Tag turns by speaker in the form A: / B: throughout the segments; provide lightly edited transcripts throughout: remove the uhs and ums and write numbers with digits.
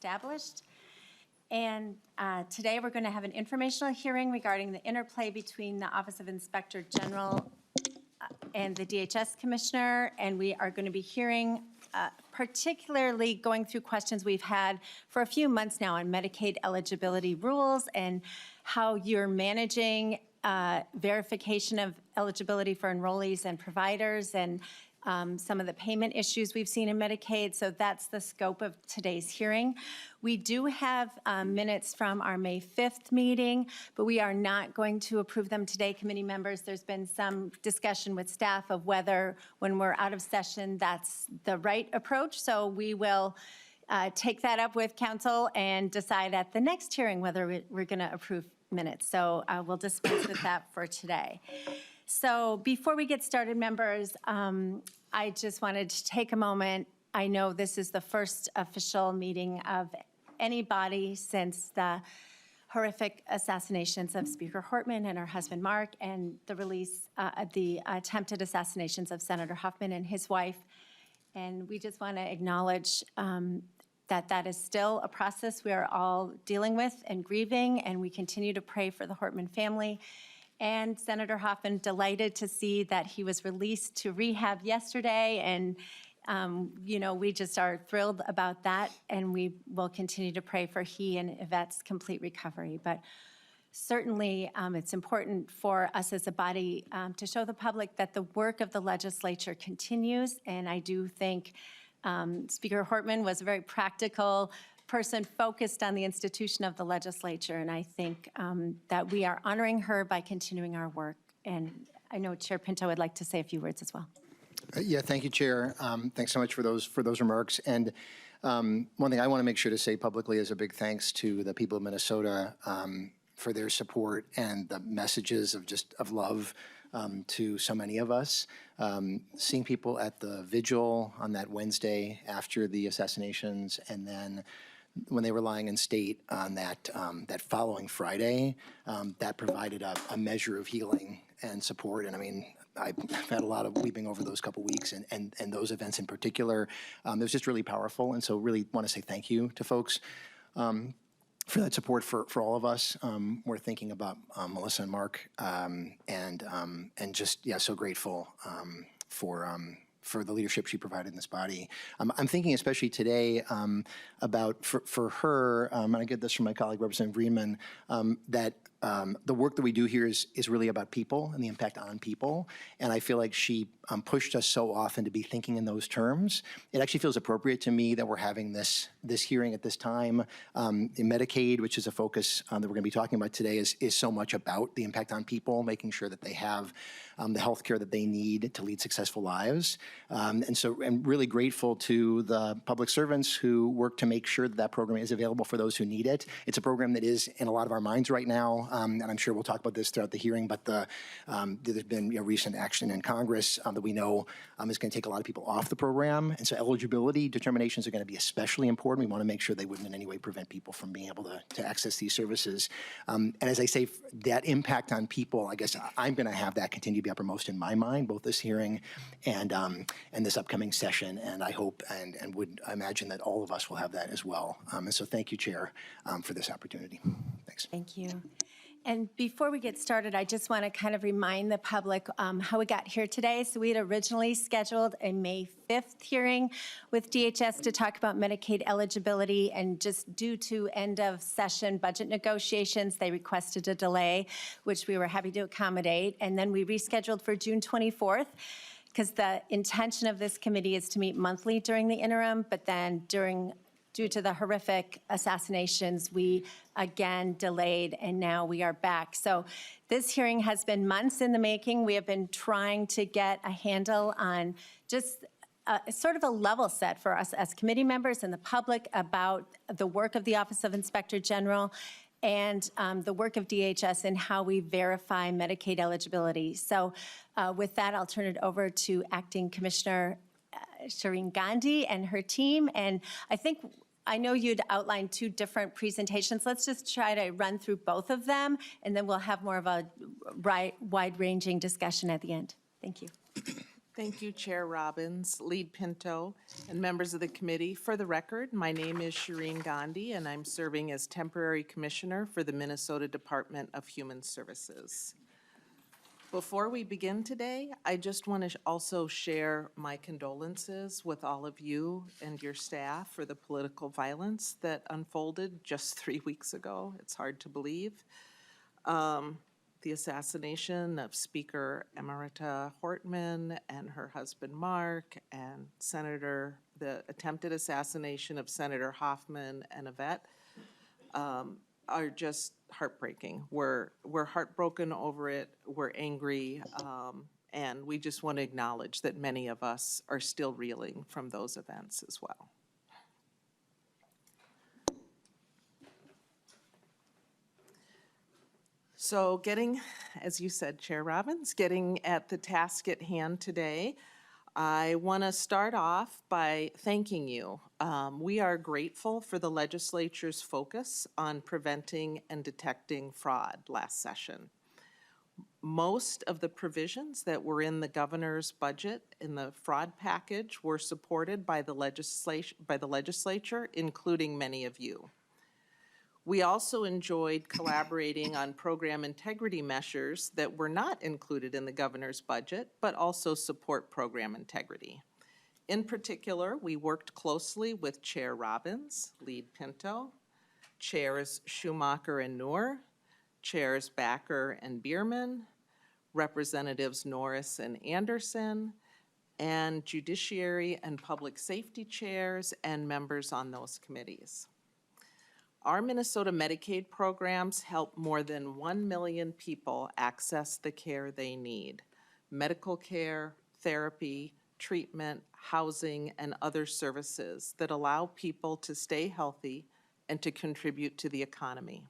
A: established. And today we're going to have an informational hearing regarding the interplay between the Office of Inspector General and the DHS Commissioner, and we are going to be hearing particularly going through questions we've had for a few months now on Medicaid eligibility rules and how you're managing verification of eligibility for enrollees and providers, and some of the payment issues we've seen in Medicaid. So that's the scope of today's hearing. We do have minutes from our May 5th meeting, but we are not going to approve them today, committee members. There's been some discussion with staff of whether when we're out of session that's the right approach. So we will take that up with council and decide at the next hearing whether we're going to approve minutes. So we'll dispense with that for today. So before we get started, members, I just wanted to take a moment. I know this is the first official meeting of any body since the horrific assassinations of Speaker Hortman and her husband Mark, and the release of the attempted assassinations of Senator Huffman and his wife. And we just want to acknowledge that that is still a process we are all dealing with and grieving, and we continue to pray for the Hortman family. And Senator Huffman, delighted to see that he was released to rehab yesterday, and you know, we just are thrilled about that, and we will continue to pray for he and Yvette's complete recovery. But certainly it's important for us as a body to show the public that the work of the legislature continues, and I do think Speaker Hortman was a very practical person focused on the institution of the legislature, and I think that we are honoring her by continuing our work. And I know Chair Pinto would like to say a few words as well.
B: Yeah, thank you, Chair. Thanks so much for those remarks. And one thing I want to make sure to say publicly is a big thanks to the people of Minnesota for their support and the messages of love to so many of us. Seeing people at the vigil on that Wednesday after the assassinations, and then when they were lying in state on that following Friday, that provided a measure of healing and support. And I mean, I've had a lot of weeping over those couple weeks, and those events in particular. It was just really powerful, and so really want to say thank you to folks for that support for all of us. We're thinking about Melissa and Mark, and just, yeah, so grateful for the leadership she provided in this body. I'm thinking especially today about, for her, and I get this from my colleague, Representative Greenman, that the work that we do here is really about people and the impact on people. And I feel like she pushed us so often to be thinking in those terms. It actually feels appropriate to me that we're having this hearing at this time. In Medicaid, which is a focus that we're going to be talking about today, is so much about the impact on people, making sure that they have the health care that they need to lead successful lives. And so I'm really grateful to the public servants who work to make sure that that program is available for those who need it. It's a program that is in a lot of our minds right now, and I'm sure we'll talk about this throughout the hearing, but there's been recent action in Congress that we know is going to take a lot of people off the program. And so eligibility determinations are going to be especially important. We want to make sure they wouldn't in any way prevent people from being able to access these services. And as I say, that impact on people, I guess I'm going to have that continue to be uppermost in my mind, both this hearing and this upcoming session. And I hope and would imagine that all of us will have that as well. And so thank you, Chair, for this opportunity. Thanks.
A: Thank you. And before we get started, I just want to kind of remind the public how we got here today. So we had originally scheduled a May 5th hearing with DHS to talk about Medicaid eligibility, and just due to end of session budget negotiations, they requested a delay, which we were happy to accommodate. And then we rescheduled for June 24th. Because the intention of this committee is to meet monthly during the interim, but then due to the horrific assassinations, we again delayed, and now we are back. So this hearing has been months in the making. We have been trying to get a handle on just sort of a level set for us as committee members and the public about the work of the Office of Inspector General and the work of DHS and how we verify Medicaid eligibility. So with that, I'll turn it over to Acting Commissioner Shireen Gandhi and her team. And I know you'd outlined two different presentations. Let's just try to run through both of them, and then we'll have more of a wide-ranging discussion at the end. Thank you.
C: Thank you, Chair Robbins, Lead Pinto, and members of the committee. For the record, my name is Shireen Gandhi, and I'm serving as temporary commissioner for the Minnesota Department of Human Services. Before we begin today, I just want to also share my condolences with all of you and your staff for the political violence that unfolded just 3 weeks ago. It's hard to believe. The assassination of Speaker Emerita Hortman and her husband Mark, and the attempted assassination of Senator Hoffman and Yvette are just heartbreaking. We're heartbroken over it, we're angry, and we just want to acknowledge that many of us are still reeling from those events as well. So as you said, Chair Robbins, getting at the task at hand today, I want to start off by thanking you. We are grateful for the legislature's focus on preventing and detecting fraud last session. Most of the provisions that were in the governor's budget in the fraud package were supported by the legislature, including many of you. We also enjoyed collaborating on program integrity measures that were not included in the governor's budget, but also support program integrity. In particular, we worked closely with Chair Robbins, Lead Pinto, Chairs Schumacher and Noor, Chairs Backer and Bierman, Representatives Norris and Anderson, and Judiciary and Public Safety chairs and members on those committees. Our Minnesota Medicaid programs help more than 1 million people access the care they need: medical care, therapy, treatment, housing, and other services that allow people to stay healthy and to contribute to the economy.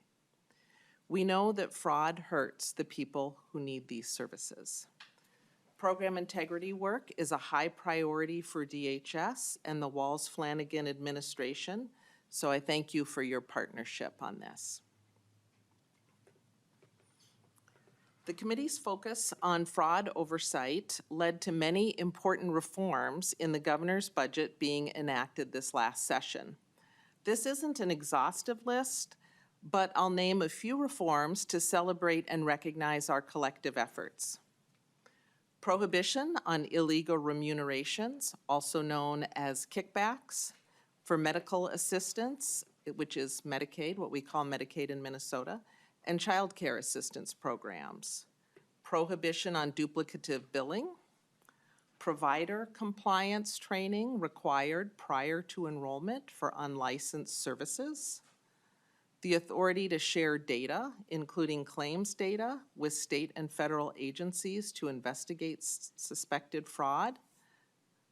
C: We know that fraud hurts the people who need these services. Program integrity work is a high priority for DHS and the Walz-Flanagan administration, so I thank you for your partnership on this. The committee's focus on fraud oversight led to many important reforms in the governor's budget being enacted this last session. This isn't an exhaustive list, but I'll name a few reforms to celebrate and recognize our collective efforts. Prohibition on illegal remunerations, also known as kickbacks, for medical assistance, which is Medicaid, what we call Medicaid in Minnesota, and child care assistance programs. Prohibition on duplicative billing. Provider compliance training required prior to enrollment for unlicensed services. The authority to share data, including claims data, with state and federal agencies to investigate suspected fraud.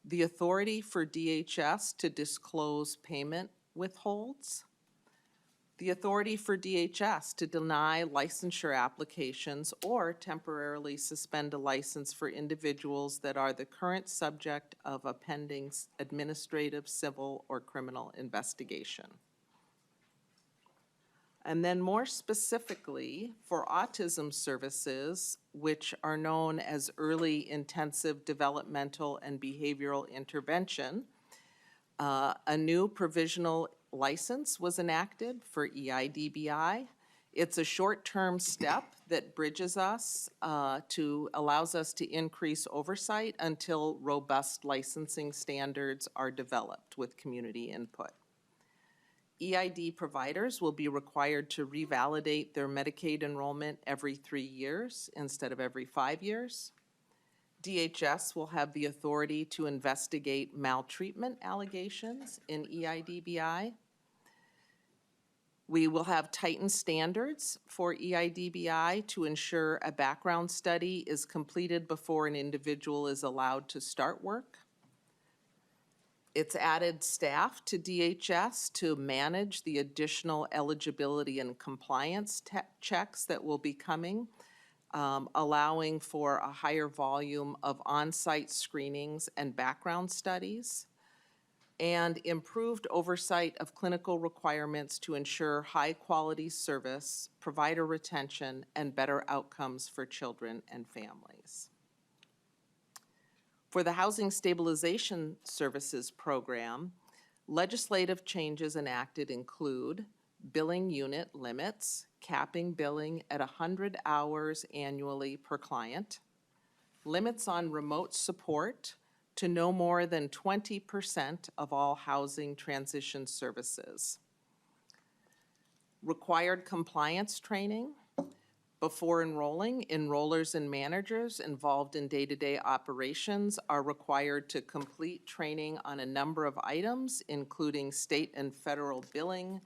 C: The authority for DHS to disclose payment withholds. The authority for DHS to deny licensure applications or temporarily suspend a license for individuals that are the current subject of a pending administrative, civil, or criminal investigation. And then more specifically, for autism services, which are known as early intensive developmental and behavioral intervention, a new provisional license was enacted for EIDBI. It's a short-term step that bridges us allows us to increase oversight until robust licensing standards are developed with community input. EID providers will be required to revalidate their Medicaid enrollment every 3 years instead of every 5 years. DHS will have the authority to investigate maltreatment allegations in EIDBI. We will have tightened standards for EIDBI to ensure a background study is completed before an individual is allowed to start work. It's added staff to DHS to manage the additional eligibility and compliance checks that will be coming, allowing for a higher volume of on-site screenings and background studies, and improved oversight of clinical requirements to ensure high-quality service, provider retention, and better outcomes for children and families. For the Housing Stabilization Services Program, legislative changes enacted include billing unit limits, capping billing at 100 hours annually per client, limits on remote support to no more than 20% of all housing transition services, required compliance training. Before enrolling, enrollers and managers involved in day-to-day operations are required to complete training on a number of items, including state and federal billing,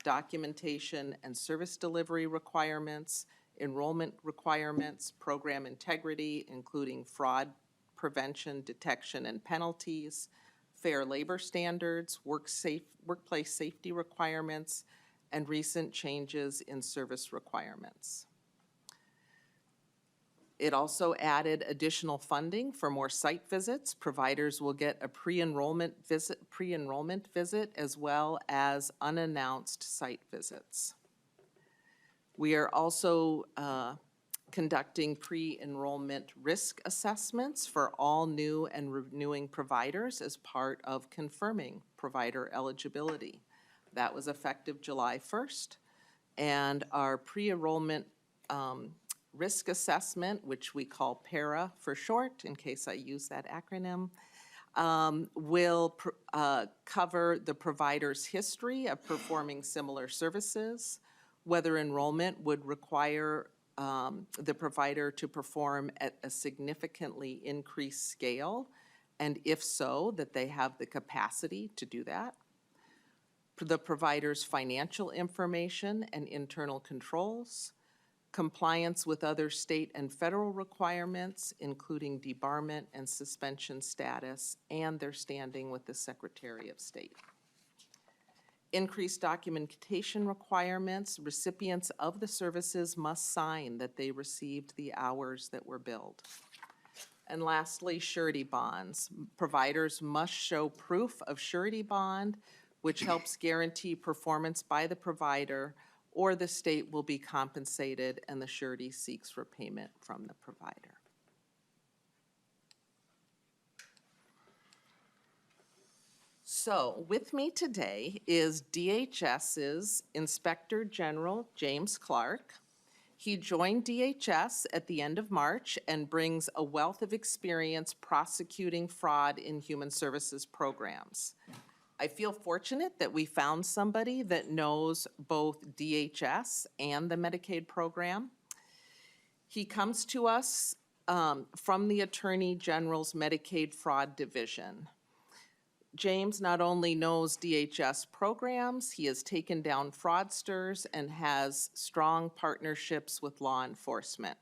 C: documentation and service delivery requirements, enrollment requirements, program integrity, including fraud prevention, detection, and penalties, fair labor standards, workplace safety requirements, and recent changes in service requirements. It also added additional funding for more site visits. Providers will get a pre-enrollment visit as well as unannounced site visits. We are also conducting pre-enrollment risk assessments for all new and renewing providers as part of confirming provider eligibility. That was effective July 1st. And our pre-enrollment risk assessment, which we call PARA for short, in case I use that acronym, will cover the provider's history of performing similar services, whether enrollment would require the provider to perform at a significantly increased scale, and if so, that they have the capacity to do that, the provider's financial information and internal controls, compliance with other state and federal requirements, including debarment and suspension status, and their standing with the Secretary of State. Increased documentation requirements. Recipients of the services must sign that they received the hours that were billed. And lastly, surety bonds. Providers must show proof of surety bond, which helps guarantee performance by the provider, or the state will be compensated and the surety seeks repayment from the provider. So with me today is DHS's Inspector General, James Clark. He joined DHS at the end of March and brings a wealth of experience prosecuting fraud in human services programs. I feel fortunate that we found somebody that knows both DHS and the Medicaid program. He comes to us from the Attorney General's Medicaid Fraud Division. James not only knows DHS programs, he has taken down fraudsters and has strong partnerships with law enforcement.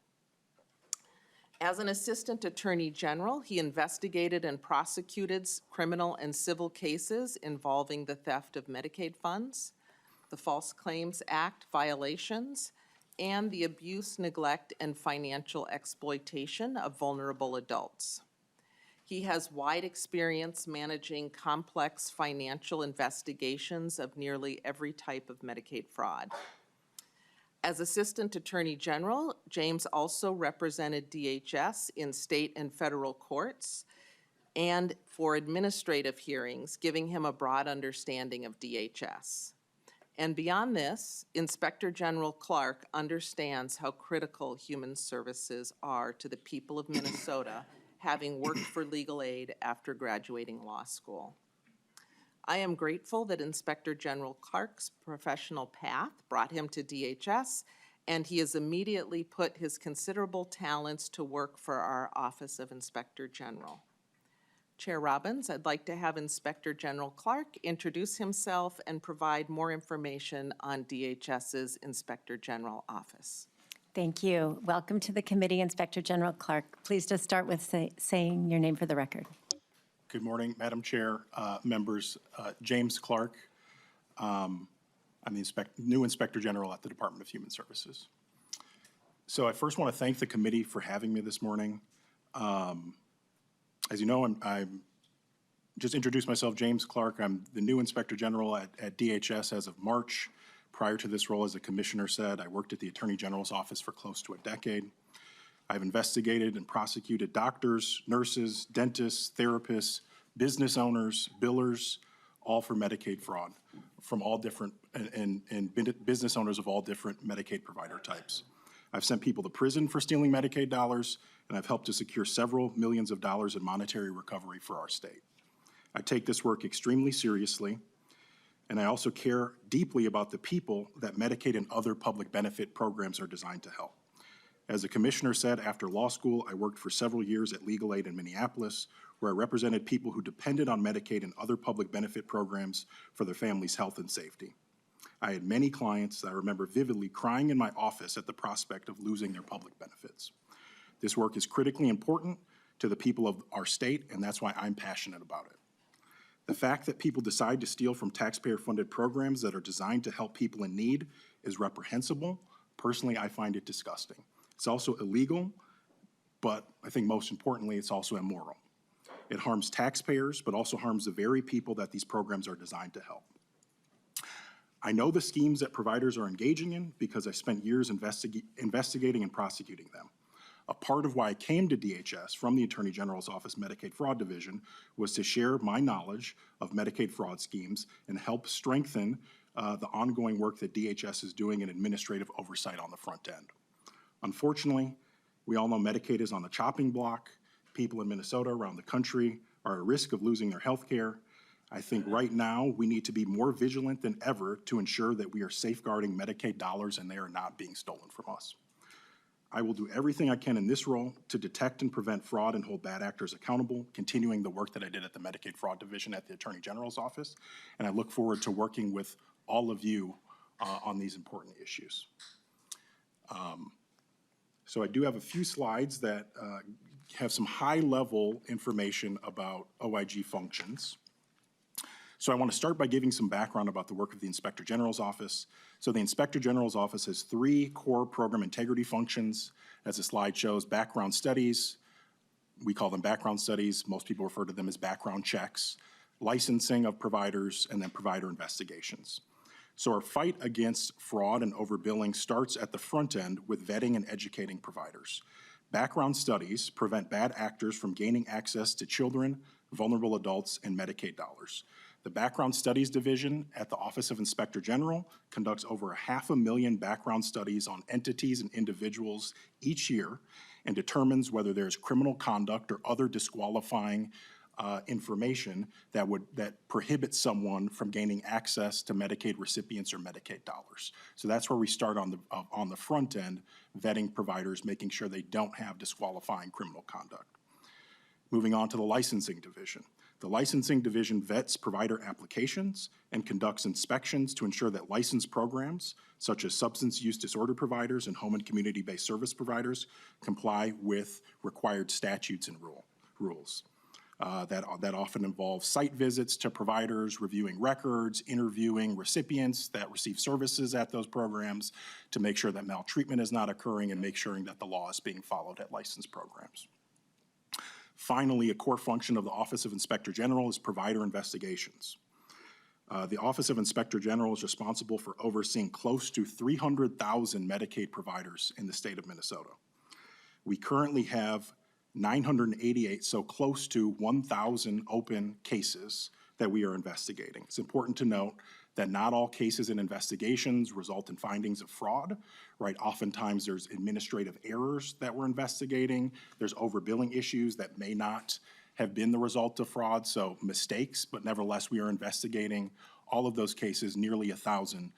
C: As an Assistant Attorney General, he investigated and prosecuted criminal and civil cases involving the theft of Medicaid funds, the False Claims Act violations, and the abuse, neglect, and financial exploitation of vulnerable adults. He has wide experience managing complex financial investigations of nearly every type of Medicaid fraud. As Assistant Attorney General, James also represented DHS in state and federal courts and for administrative hearings, giving him a broad understanding of DHS. And beyond this, Inspector General Clark understands how critical human services are to the people of Minnesota, having worked for legal aid after graduating law school. I am grateful that Inspector General Clark's professional path brought him to DHS, and he has immediately put his considerable talents to work for our Office of Inspector General. Chair Robbins, I'd like to have Inspector General Clark introduce himself and provide more information on DHS's Inspector General Office.
A: Thank you. Welcome to the committee, Inspector General Clark. Please just start with saying your name for the record.
D: Good morning, Madam Chair, members. James Clark. I'm the new Inspector General at the Department of Human Services. So I first want to thank the committee for having me this morning. As you know, I'm just introduced myself, James Clark. I'm the new Inspector General at DHS as of March. Prior to this role, as the Commissioner said, I worked at the Attorney General's office for close to a decade. I've investigated and prosecuted doctors, nurses, dentists, therapists, business owners, billers, all for Medicaid fraud from all different, and business owners of all different Medicaid provider types. I've sent people to prison for stealing Medicaid dollars, and I've helped to secure several millions of dollars in monetary recovery for our state. I take this work extremely seriously, and I also care deeply about the people that Medicaid and other public benefit programs are designed to help. As the commissioner said, after law school, I worked for several years at Legal Aid in Minneapolis, where I represented people who depended on Medicaid and other public benefit programs for their family's health and safety. I had many clients that I remember vividly crying in my office at the prospect of losing their public benefits. This work is critically important to the people of our state, and that's why I'm passionate about it. The fact that people decide to steal from taxpayer-funded programs that are designed to help people in need is reprehensible. Personally, I find it disgusting. It's also illegal, but I think most importantly, it's also immoral. It harms taxpayers, but also harms the very people that these programs are designed to help. I know the schemes that providers are engaging in because I spent years investigating and prosecuting them. A part of why I came to DHS from the Attorney General's Office Medicaid Fraud Division was to share my knowledge of Medicaid fraud schemes and help strengthen the ongoing work that DHS is doing in administrative oversight on the front end. Unfortunately, we all know Medicaid is on the chopping block. People in Minnesota, around the country, are at risk of losing their health care. I think right now we need to be more vigilant than ever to ensure that we are safeguarding Medicaid dollars and they are not being stolen from us. I will do everything I can in this role to detect and prevent fraud and hold bad actors accountable, continuing the work that I did at the Medicaid Fraud Division at the Attorney General's Office, and I look forward to working with all of you on these important issues. So I do have a few slides that have some high-level information about OIG functions. So I want to start by giving some background about the work of the Inspector General's Office. So the Inspector General's Office has 3 core program integrity functions. As the slide shows, background studies, we call them background studies, most people refer to them as background checks, licensing of providers, and then provider investigations. So our fight against fraud and overbilling starts at the front end with vetting and educating providers. Background studies prevent bad actors from gaining access to children, vulnerable adults, and Medicaid dollars. The Background Studies Division at the Office of Inspector General conducts over 500,000 background studies on entities and individuals each year and determines whether there's criminal conduct or other disqualifying information that prohibits someone from gaining access to Medicaid recipients or Medicaid dollars. So that's where we start on the front end, vetting providers, making sure they don't have disqualifying criminal conduct. Moving on to the Licensing Division. The Licensing Division vets provider applications and conducts inspections to ensure that licensed programs, such as substance use disorder providers and home and community-based service providers, comply with required statutes and rules. That often involves site visits to providers, reviewing records, interviewing recipients that receive services at those programs to make sure that maltreatment is not occurring and make sure that the law is being followed at licensed programs. Finally, a core function of the Office of Inspector General is provider investigations. The Office of Inspector General is responsible for overseeing close to 300,000 Medicaid providers in the state of Minnesota. We currently have 988, so close to 1,000 open cases that we are investigating. It's important to note that not all cases and investigations result in findings of fraud, right? Oftentimes there's administrative errors that we're investigating. There's overbilling issues that may not have been the result of fraud, so mistakes, but nevertheless we are investigating all of those cases, nearly 1,000,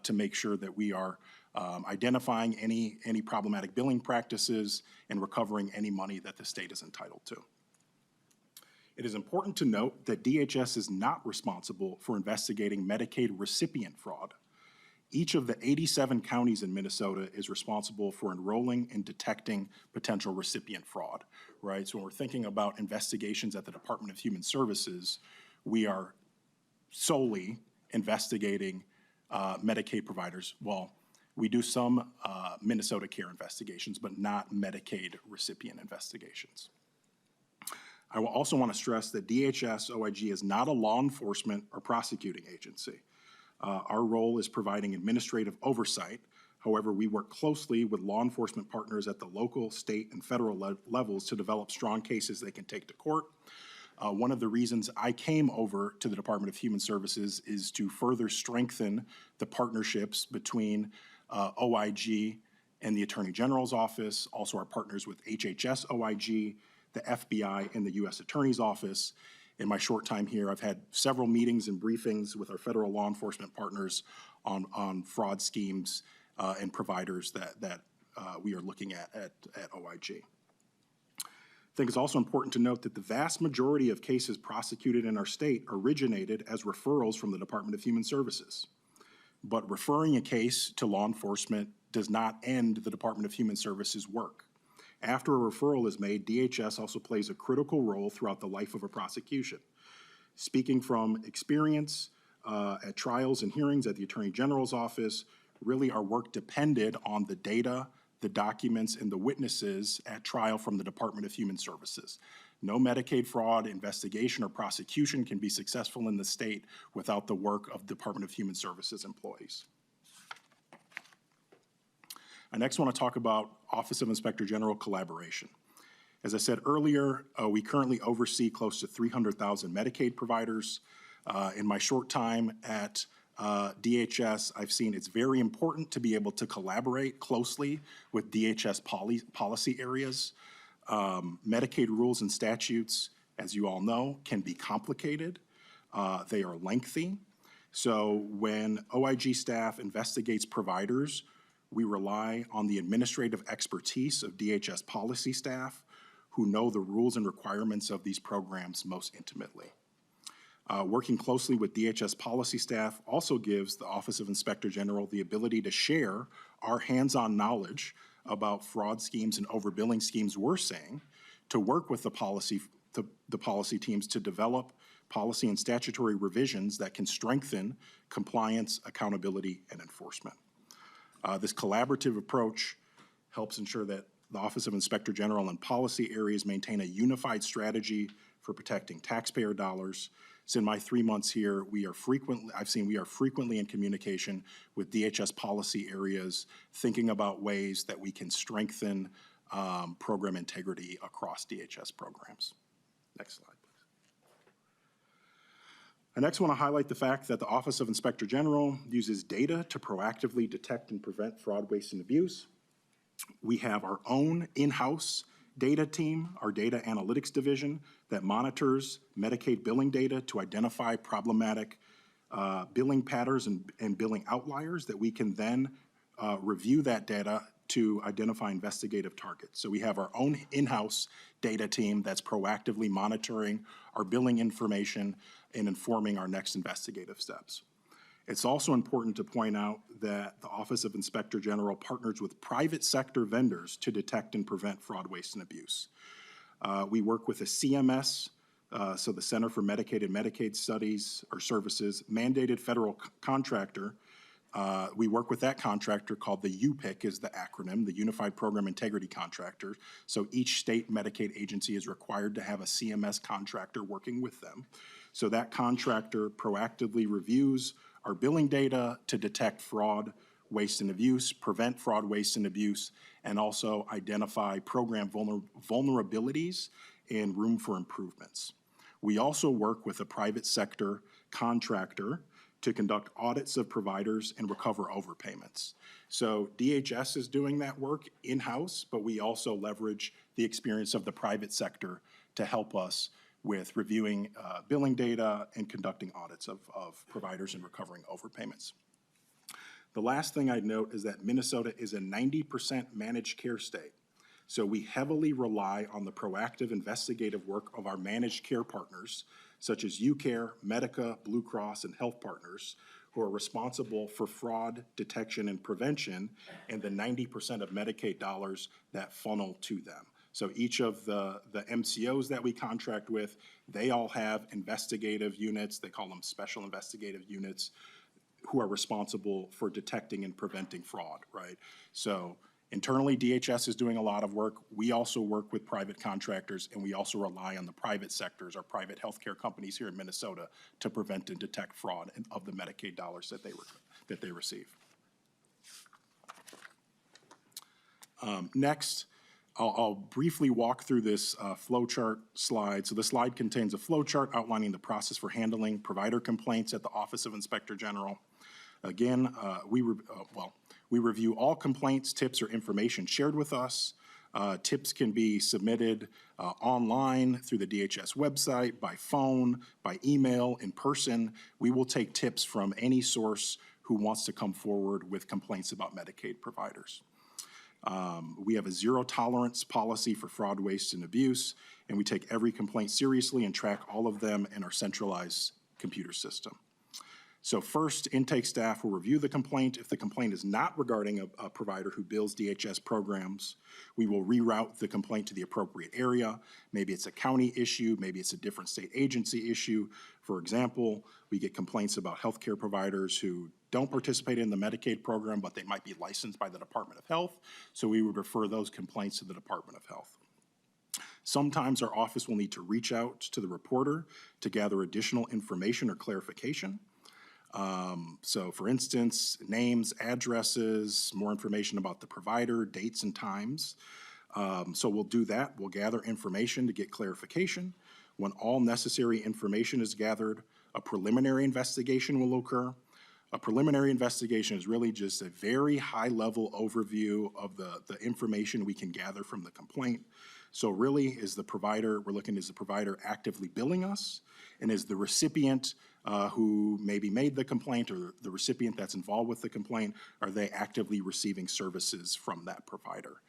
D: to make sure that we are identifying any problematic billing practices and recovering any money that the state is entitled to. It is important to note that DHS is not responsible for investigating Medicaid recipient fraud. Each of the 87 counties in Minnesota is responsible for enrolling and detecting potential recipient fraud, right? So when we're thinking about investigations at the Department of Human Services, we are solely investigating Medicaid providers. Well, we do some Minnesota Care investigations, but not Medicaid recipient investigations. I will also want to stress that DHS OIG is not a law enforcement or prosecuting agency. Our role is providing administrative oversight However, we work closely with law enforcement partners at the local, state, and federal levels to develop strong cases they can take to court. One of the reasons I came over to the Department of Human Services is to further strengthen the partnerships between OIG and the Attorney General's Office, also our partners with HHS OIG, the FBI, and the U.S. Attorney's Office. In my short time here, I've had several meetings and briefings with our federal law enforcement partners on fraud schemes and providers that we are looking at OIG. I think it's also important to note that the vast majority of cases prosecuted in our state originated as referrals from the Department of Human Services. But referring a case to law enforcement does not end the Department of Human Services work. After a referral is made, DHS also plays a critical role throughout the life of a prosecution. Speaking from experience at trials and hearings at the Attorney General's Office, really our work depended on the data, the documents, and the witnesses at trial from the Department of Human Services. No Medicaid fraud investigation or prosecution can be successful in the state without the work of Department of Human Services employees. I next want to talk about Office of Inspector General collaboration. As I said earlier, we currently oversee close to 300,000 Medicaid providers. In my short time at DHS, I've seen it's very important to be able to collaborate closely with DHS policy areas. Medicaid rules and statutes, as you all know, can be complicated. They are lengthy. So when OIG staff investigates providers, we rely on the administrative expertise of DHS policy staff who know the rules and requirements of these programs most intimately. Working closely with DHS policy staff also gives the Office of Inspector General the ability to share our hands-on knowledge about fraud schemes and overbilling schemes we're seeing, to work with the policy teams to develop policy and statutory revisions that can strengthen compliance, accountability, and enforcement. This collaborative approach helps ensure that the Office of Inspector General and policy areas maintain a unified strategy for protecting taxpayer dollars. So in my 3 months here, we are frequently in communication with DHS policy areas, thinking about ways that we can strengthen program integrity across DHS programs. Next slide, please. I next want to highlight the fact that the Office of Inspector General uses data to proactively detect and prevent fraud, waste, and abuse. We have our own in-house data team, our data analytics division, that monitors Medicaid billing data to identify problematic billing patterns and billing outliers that we can then review that data to identify investigative targets. So we have our own in-house data team that's proactively monitoring our billing information and informing our next investigative steps. It's also important to point out that the Office of Inspector General partners with private sector vendors to detect and prevent fraud, waste, and abuse. We work with a CMS, so the Center for Medicaid and Medicaid Studies or Services, mandated federal contractor. We work with that contractor called the UPIC is the acronym, the Unified Program Integrity Contractor. So each state Medicaid agency is required to have a CMS contractor working with them. So that contractor proactively reviews our billing data to detect fraud, waste, and abuse, prevent fraud, waste, and abuse, and also identify program vulnerabilities and room for improvements. We also work with a private sector contractor to conduct audits of providers and recover overpayments. So DHS is doing that work in-house, but we also leverage the experience of the private sector to help us with reviewing billing data and conducting audits of providers and recovering overpayments. The last thing I'd note is that Minnesota is a 90% managed care state. So we heavily rely on the proactive investigative work of our managed care partners, such as UCare, Medica, Blue Cross, and Health Partners, who are responsible for fraud detection and prevention and the 90% of Medicaid dollars that funnel to them. So each of the MCOs that we contract with, they all have investigative units, they call them special investigative units, who are responsible for detecting and preventing fraud, right? So internally, DHS is doing a lot of work. We also work with private contractors, and we also rely on the private sectors, our private healthcare companies here in Minnesota, to prevent and detect fraud of the Medicaid dollars that they receive. Next, I'll briefly walk through this flowchart slide. So the slide contains a flowchart outlining the process for handling provider complaints at the Office of Inspector General. Again, we review all complaints, tips, or information shared with us. Tips can be submitted online through the DHS website, by phone, by email, in person. We will take tips from any source who wants to come forward with complaints about Medicaid providers. We have a zero tolerance policy for fraud, waste, and abuse, and we take every complaint seriously and track all of them in our centralized computer system. So first, intake staff will review the complaint. If the complaint is not regarding a provider who bills DHS programs, we will reroute the complaint to the appropriate area. Maybe it's a county issue, maybe it's a different state agency issue. For example, we get complaints about healthcare providers who don't participate in the Medicaid program, but they might be licensed by the Department of Health. So we would refer those complaints to the Department of Health. Sometimes our office will need to reach out to the reporter to gather additional information or clarification. So for instance, names, addresses, more information about the provider, dates and times. So we'll do that. We'll gather information to get clarification. When all necessary information is gathered, a preliminary investigation will occur. A preliminary investigation is really just a very high-level overview of the information we can gather from the complaint. So really, is the provider actively billing us? And is the recipient who maybe made the complaint, or the recipient that's involved with the complaint, are they actively receiving services from that provider?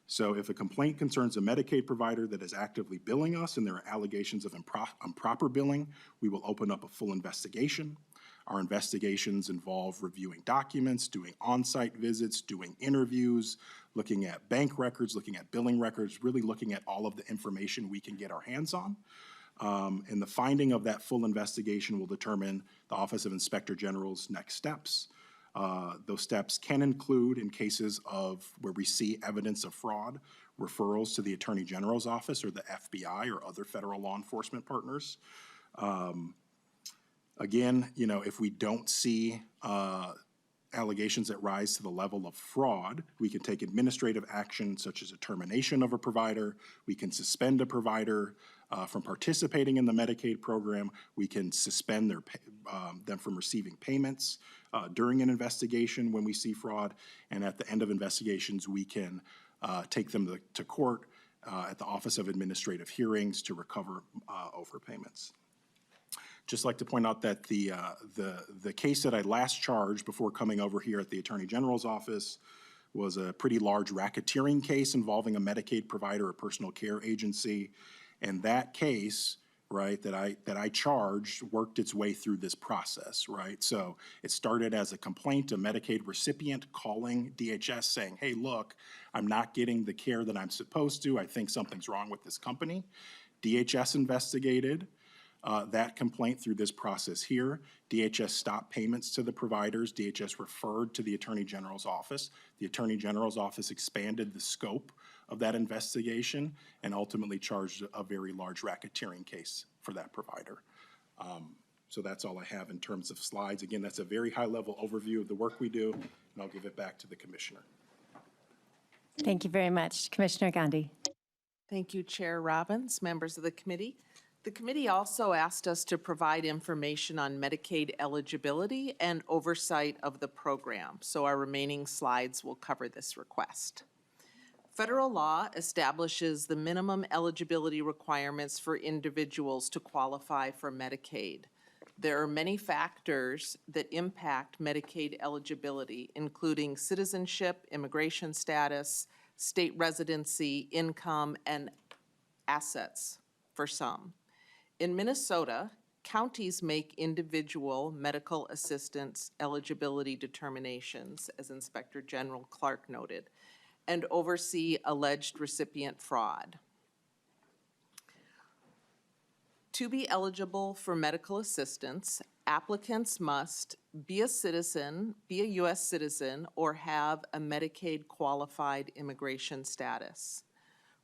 D: So if a complaint concerns a Medicaid provider that is actively billing us and there are allegations of improper billing, we will open up a full investigation. Our investigations involve reviewing documents, doing on-site visits, doing interviews, looking at bank records, looking at billing records, really looking at all of the information we can get our hands on. And the finding of that full investigation will determine the Office of Inspector General's next steps. Those steps can include, in cases of where we see evidence of fraud, referrals to the Attorney General's office or the FBI or other federal law enforcement partners. Again, if we don't see allegations that rise to the level of fraud, we can take administrative action such as a termination of a provider. We can suspend a provider from participating in the Medicaid program. We can suspend them from receiving payments during an investigation when we see fraud. And at the end of investigations, we can take them to court at the Office of Administrative Hearings to recover overpayments. Just like to point out that the case that I last charged before coming over here at the Attorney General's office was a pretty large racketeering case involving a Medicaid provider or personal care agency. And that case, right, that I charged worked its way through this process, right? So it started as a complaint, a Medicaid recipient calling DHS saying, hey, look, I'm not getting the care that I'm supposed to. I think something's wrong with this company. DHS investigated that complaint through this process here. DHS stopped payments to the providers. DHS referred to the Attorney General's office. The Attorney General's office expanded the scope of that investigation and ultimately charged a very large racketeering case for that provider. So that's all I have in terms of slides. Again, that's a very high-level overview of the work we do, and I'll give it back to the Commissioner.
A: Thank you very much. Commissioner Gandhi.
C: Thank you, Chair Robbins, members of the committee. The committee also asked us to provide information on Medicaid eligibility and oversight of the program, so our remaining slides will cover this request. Federal law establishes the minimum eligibility requirements for individuals to qualify for Medicaid. There are many factors that impact Medicaid eligibility, including citizenship, immigration status, state residency, income, and assets for some. In Minnesota, counties make individual medical assistance eligibility determinations, as Inspector General Clark noted, and oversee alleged recipient fraud. To be eligible for medical assistance, applicants must be a citizen, be a U.S. citizen, or have a Medicaid qualified immigration status,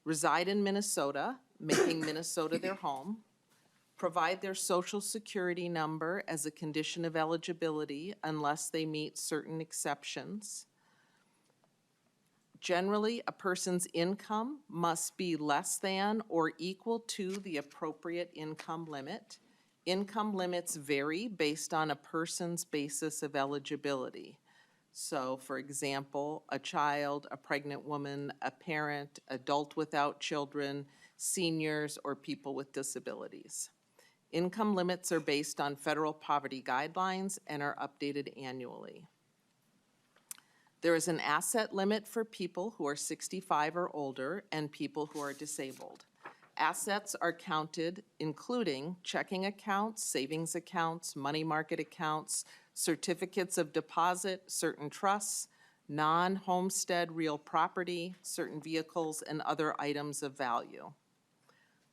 C: reside in Minnesota, making Minnesota their home, provide their Social Security number as a condition of eligibility unless they meet certain exceptions, Generally, a person's income must be less than or equal to the appropriate income limit. Income limits vary based on a person's basis of eligibility. So, for example, a child, a pregnant woman, a parent, adult without children, seniors, or people with disabilities. Income limits are based on federal poverty guidelines and are updated annually. There is an asset limit for people who are 65 or older and people who are disabled. Assets are counted including checking accounts, savings accounts, money market accounts, certificates of deposit, certain trusts, non-homestead real property, certain vehicles, and other items of value.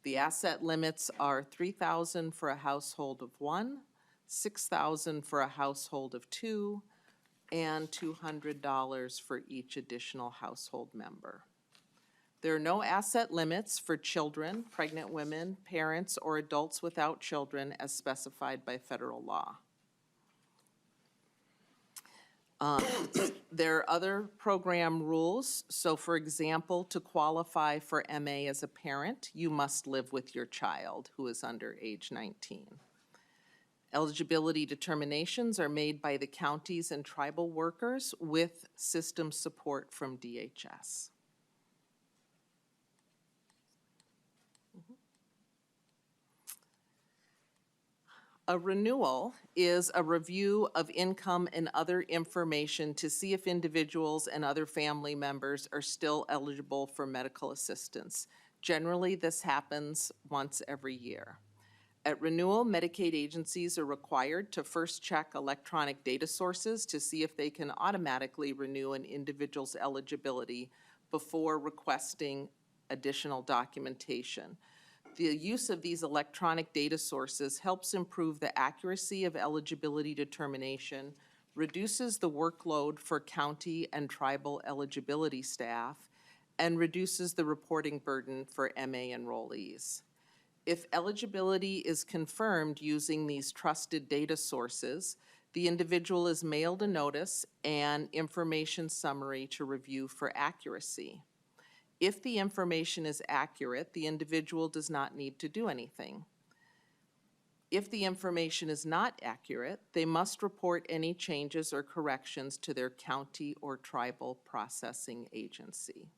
C: The asset limits are $3,000 for a household of one, $6,000 for a household of two, and $200 for each additional household member. There are no asset limits for children, pregnant women, parents, or adults without children as specified by federal law. There are other program rules. So for example, to qualify for MA as a parent, you must live with your child who is under age 19. Eligibility determinations are made by the counties and tribal workers with system support from DHS. A renewal is a review of income and other information to see if individuals and other family members are still eligible for medical assistance. Generally, this happens once every year. At renewal, Medicaid agencies are required to first check electronic data sources to see if they can automatically renew an individual's eligibility before requesting additional documentation. The use of these electronic data sources helps improve the accuracy of eligibility determination, reduces the workload for county and tribal eligibility staff, and reduces the reporting burden for MA enrollees. If eligibility is confirmed using these trusted data sources, the individual is mailed a notice and information summary to review for accuracy. If the information is accurate, the individual does not need to do anything. If the information is not accurate, they must report any changes or corrections to their county or tribal processing agency.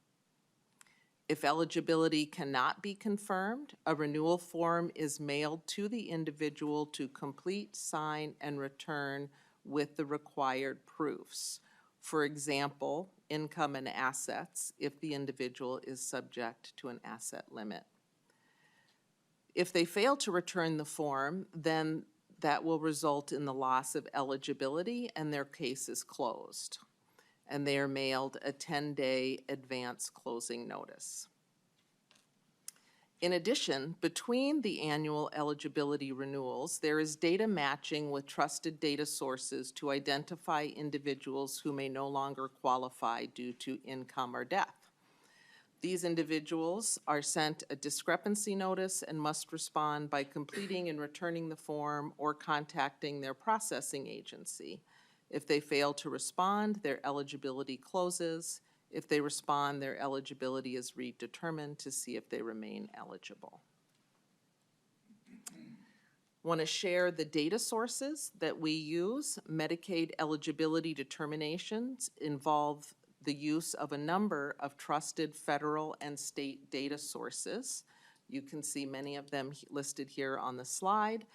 C: If eligibility cannot be confirmed, a renewal form is mailed to the individual to complete, sign, and return with the required proofs. For example, income and assets, if the individual is subject to an asset limit. If they fail to return the form, then that will result in the loss of eligibility and their case is closed. And they are mailed a 10-day advance closing notice. In addition, between the annual eligibility renewals, there is data matching with trusted data sources to identify individuals who may no longer qualify due to income or death. These individuals are sent a discrepancy notice and must respond by completing and returning the form or contacting their processing agency. If they fail to respond, their eligibility closes. If they respond, their eligibility is redetermined to see if they remain eligible. Want to share the data sources that we use. Medicaid eligibility determinations involve the use of a number of trusted federal and state data sources. You can see many of them listed here on the slide.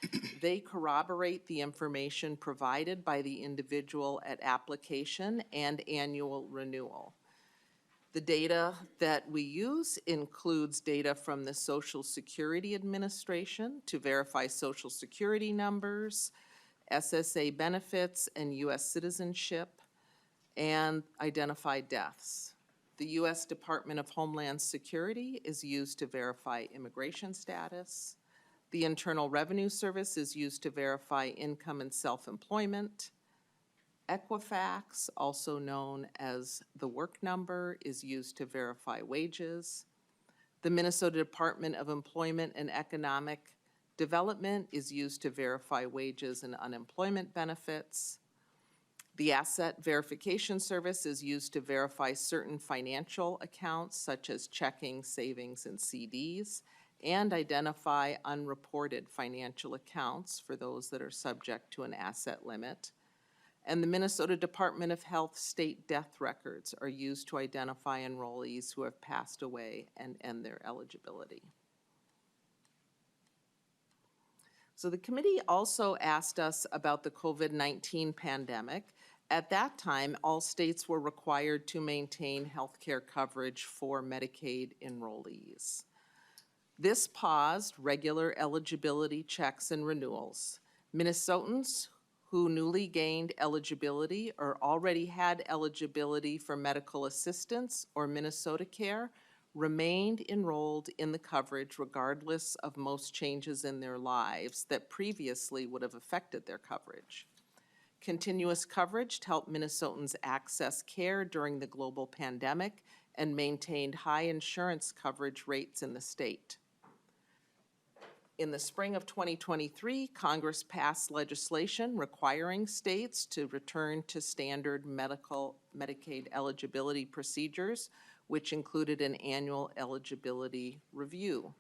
C: They corroborate the information provided by the individual at application and annual renewal. The data that we use includes data from the Social Security Administration to verify Social Security numbers, SSA benefits, and U.S. citizenship, and identify deaths. The U.S. Department of Homeland Security is used to verify immigration status. The Internal Revenue Service is used to verify income and self-employment. Equifax, also known as the work number, is used to verify wages. The Minnesota Department of Employment and Economic Development is used to verify wages and unemployment benefits. The asset verification service is used to verify certain financial accounts such as checking, savings, and CDs, and identify unreported financial accounts for those that are subject to an asset limit. And the Minnesota Department of Health state death records are used to identify enrollees who have passed away and end their eligibility. So the committee also asked us about the COVID-19 pandemic. At that time, all states were required to maintain health care coverage for Medicaid enrollees. This paused regular eligibility checks and renewals. Minnesotans who newly gained eligibility or already had eligibility for medical assistance or Minnesota Care remained enrolled in the coverage regardless of most changes in their lives that previously would have affected their coverage. Continuous coverage helped Minnesotans access care during the global pandemic and maintained high insurance coverage rates in the state. In the spring of 2023, Congress passed legislation requiring states to return to standard Medicaid eligibility procedures, which included an annual eligibility review.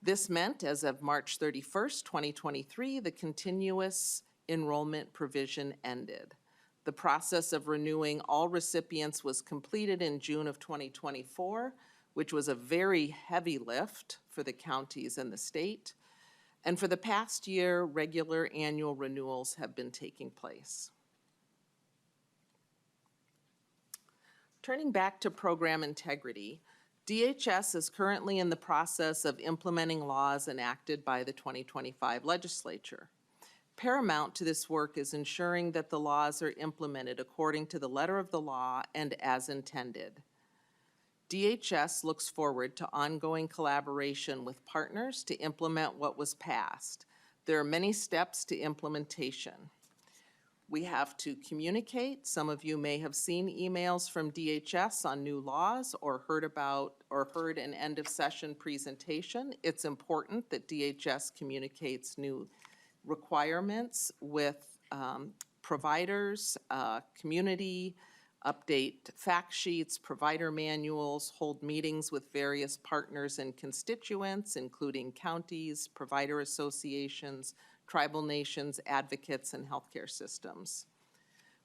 C: This meant, as of March 31st, 2023, the continuous enrollment provision ended. The process of renewing all recipients was completed in June of 2024, which was a very heavy lift for the counties and the state. And for the past year, regular annual renewals have been taking place. Turning back to program integrity, DHS is currently in the process of implementing laws enacted by the 2025 legislature. Paramount to this work is ensuring that the laws are implemented according to the letter of the law and as intended. DHS looks forward to ongoing collaboration with partners to implement what was passed. There are many steps to implementation. We have to communicate. Some of you may have seen emails from DHS on new laws or heard an end of session presentation. It's important that DHS communicates new requirements with providers, community, update fact sheets, provider manuals, hold meetings with various partners and constituents, including counties, provider associations, tribal nations, advocates, and healthcare systems.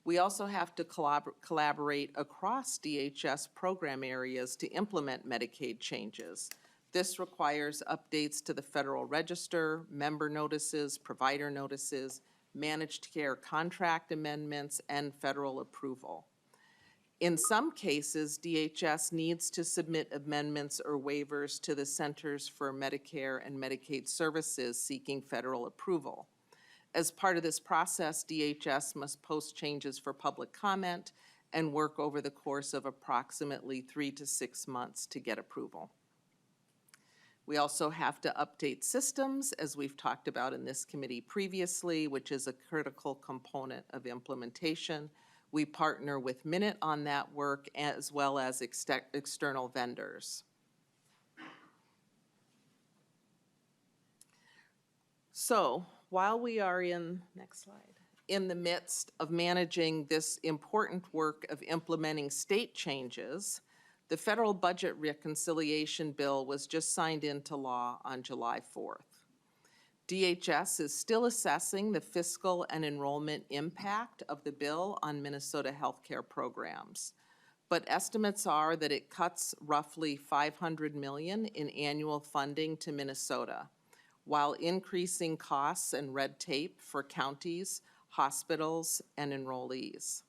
C: We also have to collaborate across DHS program areas to implement Medicaid changes. This requires updates to the Federal Register, member notices, provider notices, managed care contract amendments, and federal approval. In some cases, DHS needs to submit amendments or waivers to the Centers for Medicare and Medicaid Services seeking federal approval. As part of this process, DHS must post changes for public comment and work over the course of approximately 3 to 6 months to get approval. We also have to update systems, as we've talked about in this committee previously, which is a critical component of implementation. We partner with Minute on that work as well as external vendors. So while we are next slide, in the midst of managing this important work of implementing state changes, the federal budget reconciliation bill was just signed into law on July 4th. DHS is still assessing the fiscal and enrollment impact of the bill on Minnesota healthcare programs, but estimates are that it cuts roughly $500 million in annual funding to Minnesota, while increasing costs and red tape for counties, hospitals, and enrollees.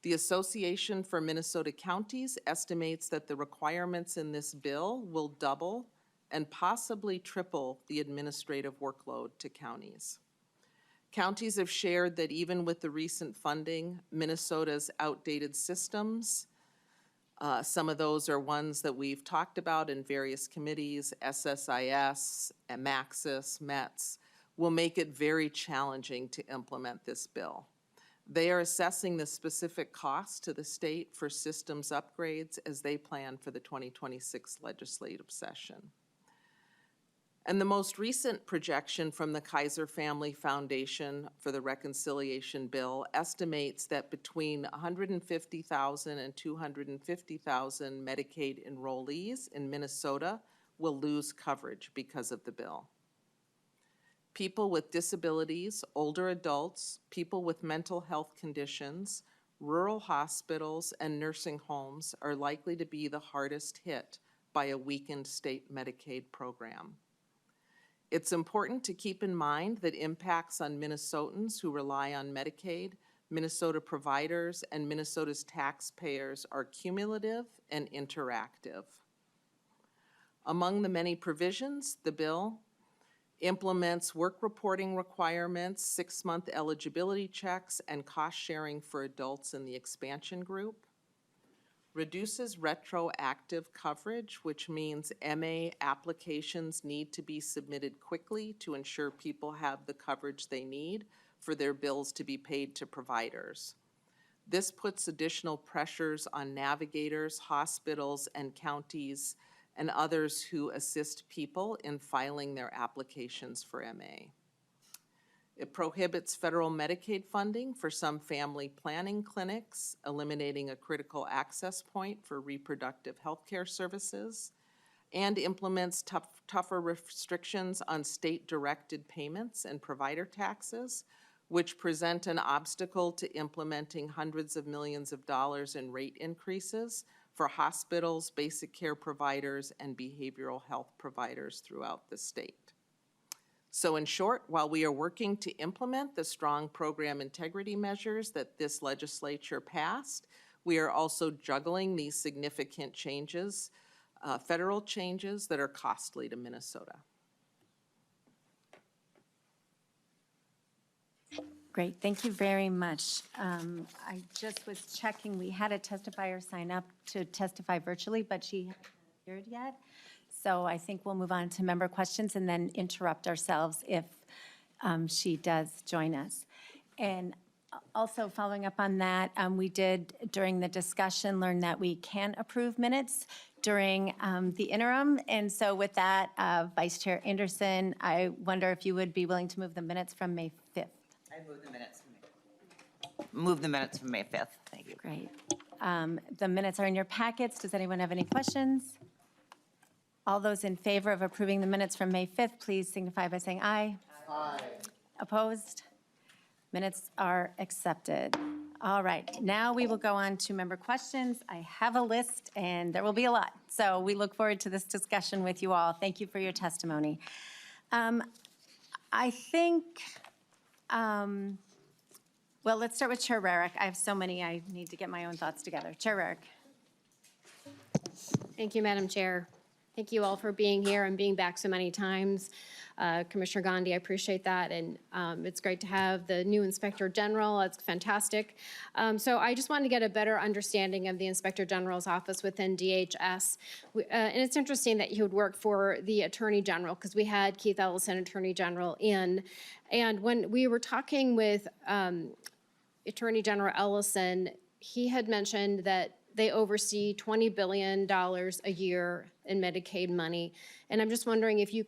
C: The Association for Minnesota Counties estimates that the requirements in this bill will double and possibly triple the administrative workload to counties. Counties have shared that even with the recent funding, Minnesota's outdated systems, some of those are ones that we've talked about in various committees, SSIS, Maxis, METS, will make it very challenging to implement this bill. They are assessing the specific cost to the state for systems upgrades as they plan for the 2026 legislative session. And the most recent projection from the Kaiser Family Foundation for the Reconciliation Bill estimates that between 150,000 and 250,000 Medicaid enrollees in Minnesota will lose coverage because of the bill. People with disabilities, older adults, people with mental health conditions, rural hospitals, and nursing homes are likely to be the hardest hit by a weakened state Medicaid program. It's important to keep in mind that impacts on Minnesotans who rely on Medicaid, Minnesota providers, and Minnesota's taxpayers are cumulative and interactive. Among the many provisions, the bill implements work reporting requirements, 6-month eligibility checks, and cost sharing for adults in the expansion group, reduces retroactive coverage, which means MA applications need to be submitted quickly to ensure people have the coverage they need for their bills to be paid to providers. This puts additional pressures on navigators, hospitals, and counties and others who assist people in filing their applications for MA. It prohibits federal Medicaid funding for some family planning clinics, eliminating a critical access point for reproductive health care services, and implements tougher restrictions on state-directed payments and provider taxes, which present an obstacle to implementing hundreds of millions of dollars in rate increases for hospitals, basic care providers, and behavioral health providers throughout the state. So in short, while we are working to implement the strong program integrity measures that this legislature passed, we are also juggling these significant changes, federal changes that are costly to Minnesota.
A: Great, thank you very much. I just was checking, we had a testifier sign up to testify virtually, but she hasn't appeared yet. So I think we'll move on to member questions and then interrupt ourselves if she does join us. And also following up on that, we did during the discussion learn that we can approve minutes during the interim. And so with that, Vice Chair Anderson, I wonder if you would be willing to move the minutes from May 5th.
E: I move the minutes from May 5th. Thank you.
A: Great. The minutes are in your packets. Does anyone have any questions? All those in favor of approving the minutes from May 5th, please signify by saying aye. Aye. Opposed? Minutes are accepted. All right, now we will go on to member questions. I have a list, and there will be a lot. So we look forward to this discussion with you all. Thank you for your testimony. I think, well, let's start with Chair Rarick. I have so many, I need to get my own thoughts together. Chair Rarick.
F: Thank you, Madam Chair. Thank you all for being here and being back so many times. Commissioner Gandhi, I appreciate that, and it's great to have the new Inspector General. It's fantastic. So I just wanted to get a better understanding of the Inspector General's office within DHS. And it's interesting that he would work for the Attorney General, because we had Keith Ellison, Attorney General, in. And when we were talking with Attorney General Ellison, he had mentioned that they oversee $20 billion a year in Medicaid money. And I'm just wondering if you,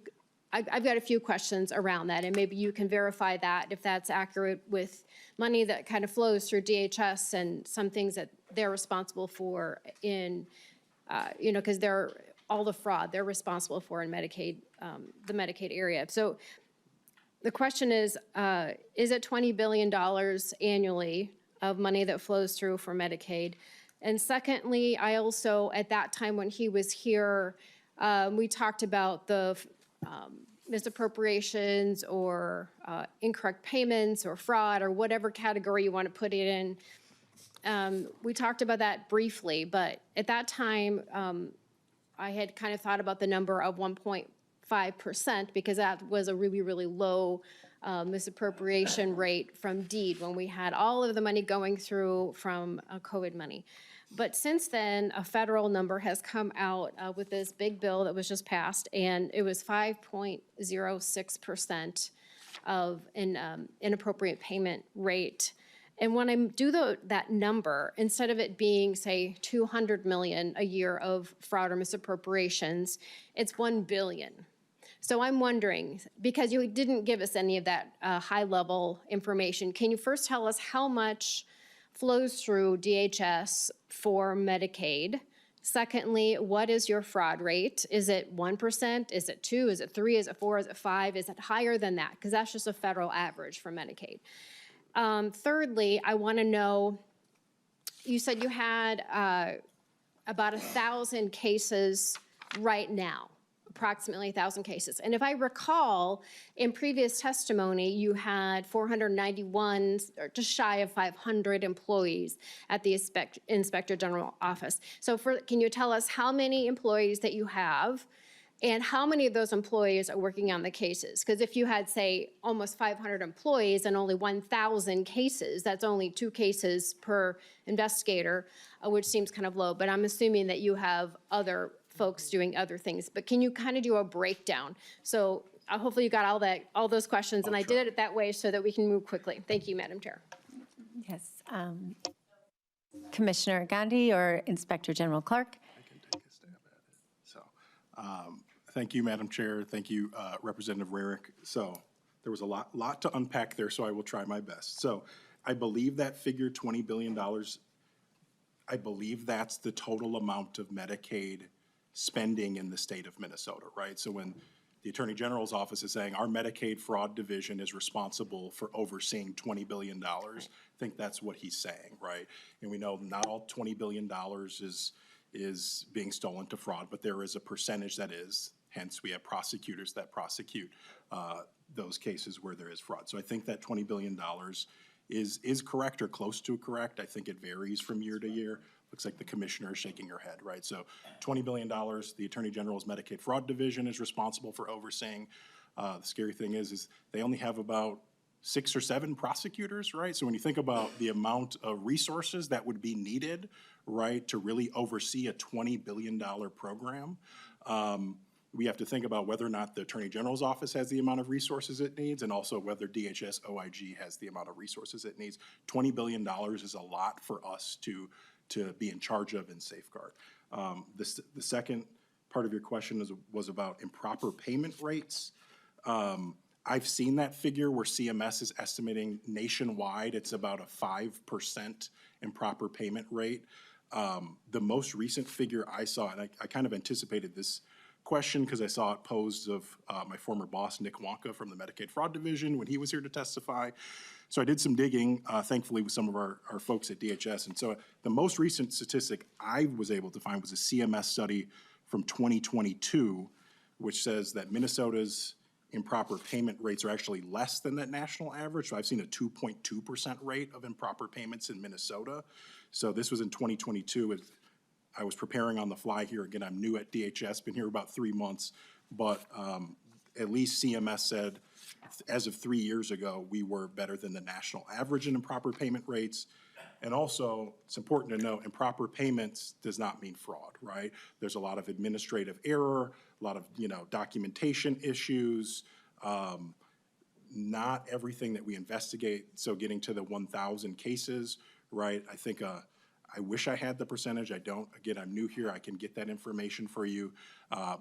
F: I've got a few questions around that, and maybe you can verify that, if that's accurate with money that kind of flows through DHS and some things that they're responsible for in, you know, because they're, all the fraud they're responsible for in Medicaid, the Medicaid area. So the question is it $20 billion annually of money that flows through for Medicaid? And secondly, I also, at that time when he was here, we talked about the misappropriations or incorrect payments or fraud or whatever category you want to put it in. We talked about that briefly, but at that time, I had kind of thought about the number of 1.5% because that was a really, really low misappropriation rate from DEED when we had all of the money going through from COVID money. But since then, a federal number has come out with this big bill that was just passed, and it was 5.06% of an inappropriate payment rate. And when I do that number, instead of it being, say, $200 million a year of fraud or misappropriations, it's $1 billion. So I'm wondering, because you didn't give us any of that high-level information, can you first tell us how much flows through DHS for Medicaid? Secondly, what is your fraud rate? Is it 1%? Is it 2? Is it 3? Is it 4? Is it 5? Is it higher than that? Because that's just a federal average for Medicaid. Thirdly, I want to know, you said you had about 1,000 cases right now, approximately 1,000 cases. And if I recall, in previous testimony, you had 491, or just shy of 500 employees at the Inspector General office. So can you tell us how many employees that you have, and how many of those employees are working on the cases? Because if you had, say, almost 500 employees and only 1,000 cases, that's only 2 cases per investigator, which seems kind of low. But I'm assuming that you have other folks doing other things. But can you kind of do a breakdown? So hopefully you got all those questions, and I did it that way so that we can move quickly. Thank you, Madam Chair.
A: Yes. Commissioner Gandhi or Inspector General Clark?
D: I can take a stab at it. So, thank you, Madam Chair. Thank you, Representative Rarick. So there was a lot to unpack there, so I will try my best. So I believe that figure, $20 billion, I believe that's the total amount of Medicaid spending in the state of Minnesota, right? So when the Attorney General's office is saying our Medicaid fraud division is responsible for overseeing $20 billion, I think that's what he's saying, right? And we know not all $20 billion is being stolen to fraud, but there is a percentage that is. Hence, we have prosecutors that prosecute those cases where there is fraud. So I think that $20 billion is correct or close to correct. I think it varies from year to year. Looks like the commissioner is shaking her head, right? So $20 billion, the Attorney General's Medicaid Fraud Division is responsible for overseeing. The scary thing is they only have about 6 or 7 prosecutors, right? So when you think about the amount of resources that would be needed, right, to really oversee a $20 billion program, we have to think about whether or not the Attorney General's office has the amount of resources it needs, and also whether DHS OIG has the amount of resources it needs. $20 billion is a lot for us to be in charge of and safeguard. The second part of your question was about improper payment rates. I've seen that figure where CMS is estimating nationwide it's about a 5% improper payment rate. The most recent figure I saw, and I kind of anticipated this question because I saw it posed of my former boss, Nick Wonka from the Medicaid Fraud Division when he was here to testify. So I did some digging, thankfully, with some of our folks at DHS. And so the most recent statistic I was able to find was a CMS study from 2022, which says that Minnesota's improper payment rates are actually less than that national average. So I've seen a 2.2% rate of improper payments in Minnesota. So this was in 2022. I was preparing on the fly here. Again, I'm new at DHS, been here about 3 months, but at least CMS said as of 3 years ago, we were better than the national average in improper payment rates. And also, it's important to note, improper payments does not mean fraud, right? There's a lot of administrative error, a lot of, documentation issues, not everything that we investigate. So getting to the 1,000 cases, right? I think I wish I had the percentage. I don't. Again, I'm new here. I can get that information for you,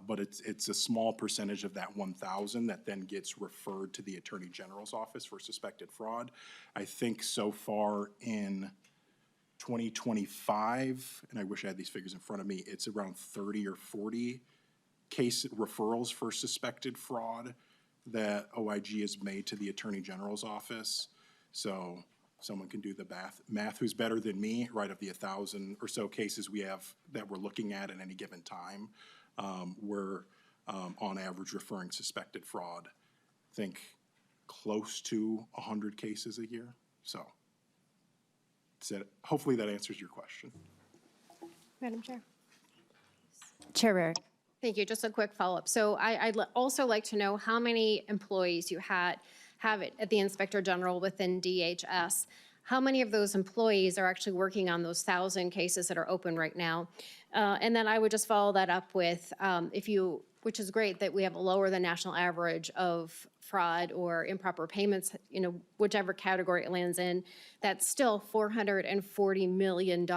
D: but it's a small percentage of that 1,000 that then gets referred to the Attorney General's office for suspected fraud. I think so far in 2025, and I wish I had these figures in front of me, it's around 30 or 40 case referrals for suspected fraud that OIG has made to the Attorney General's office. So someone can do the math who's better than me, right? Of the 1,000 or so cases we have that we're looking at any given time, we're on average referring suspected fraud, I think close to 100 cases a year. So hopefully that answers your question.
F: Madam Chair.
A: Chair Rarick.
F: Thank you. Just a quick follow-up. So I'd also like to know how many employees you have it at the Inspector General within DHS. How many of those employees are actually working on those 1,000 cases that are open right now? And then I would just follow that up with, which is great that we have a lower than national average of fraud or improper payments, whichever category it lands in, that's still $440 million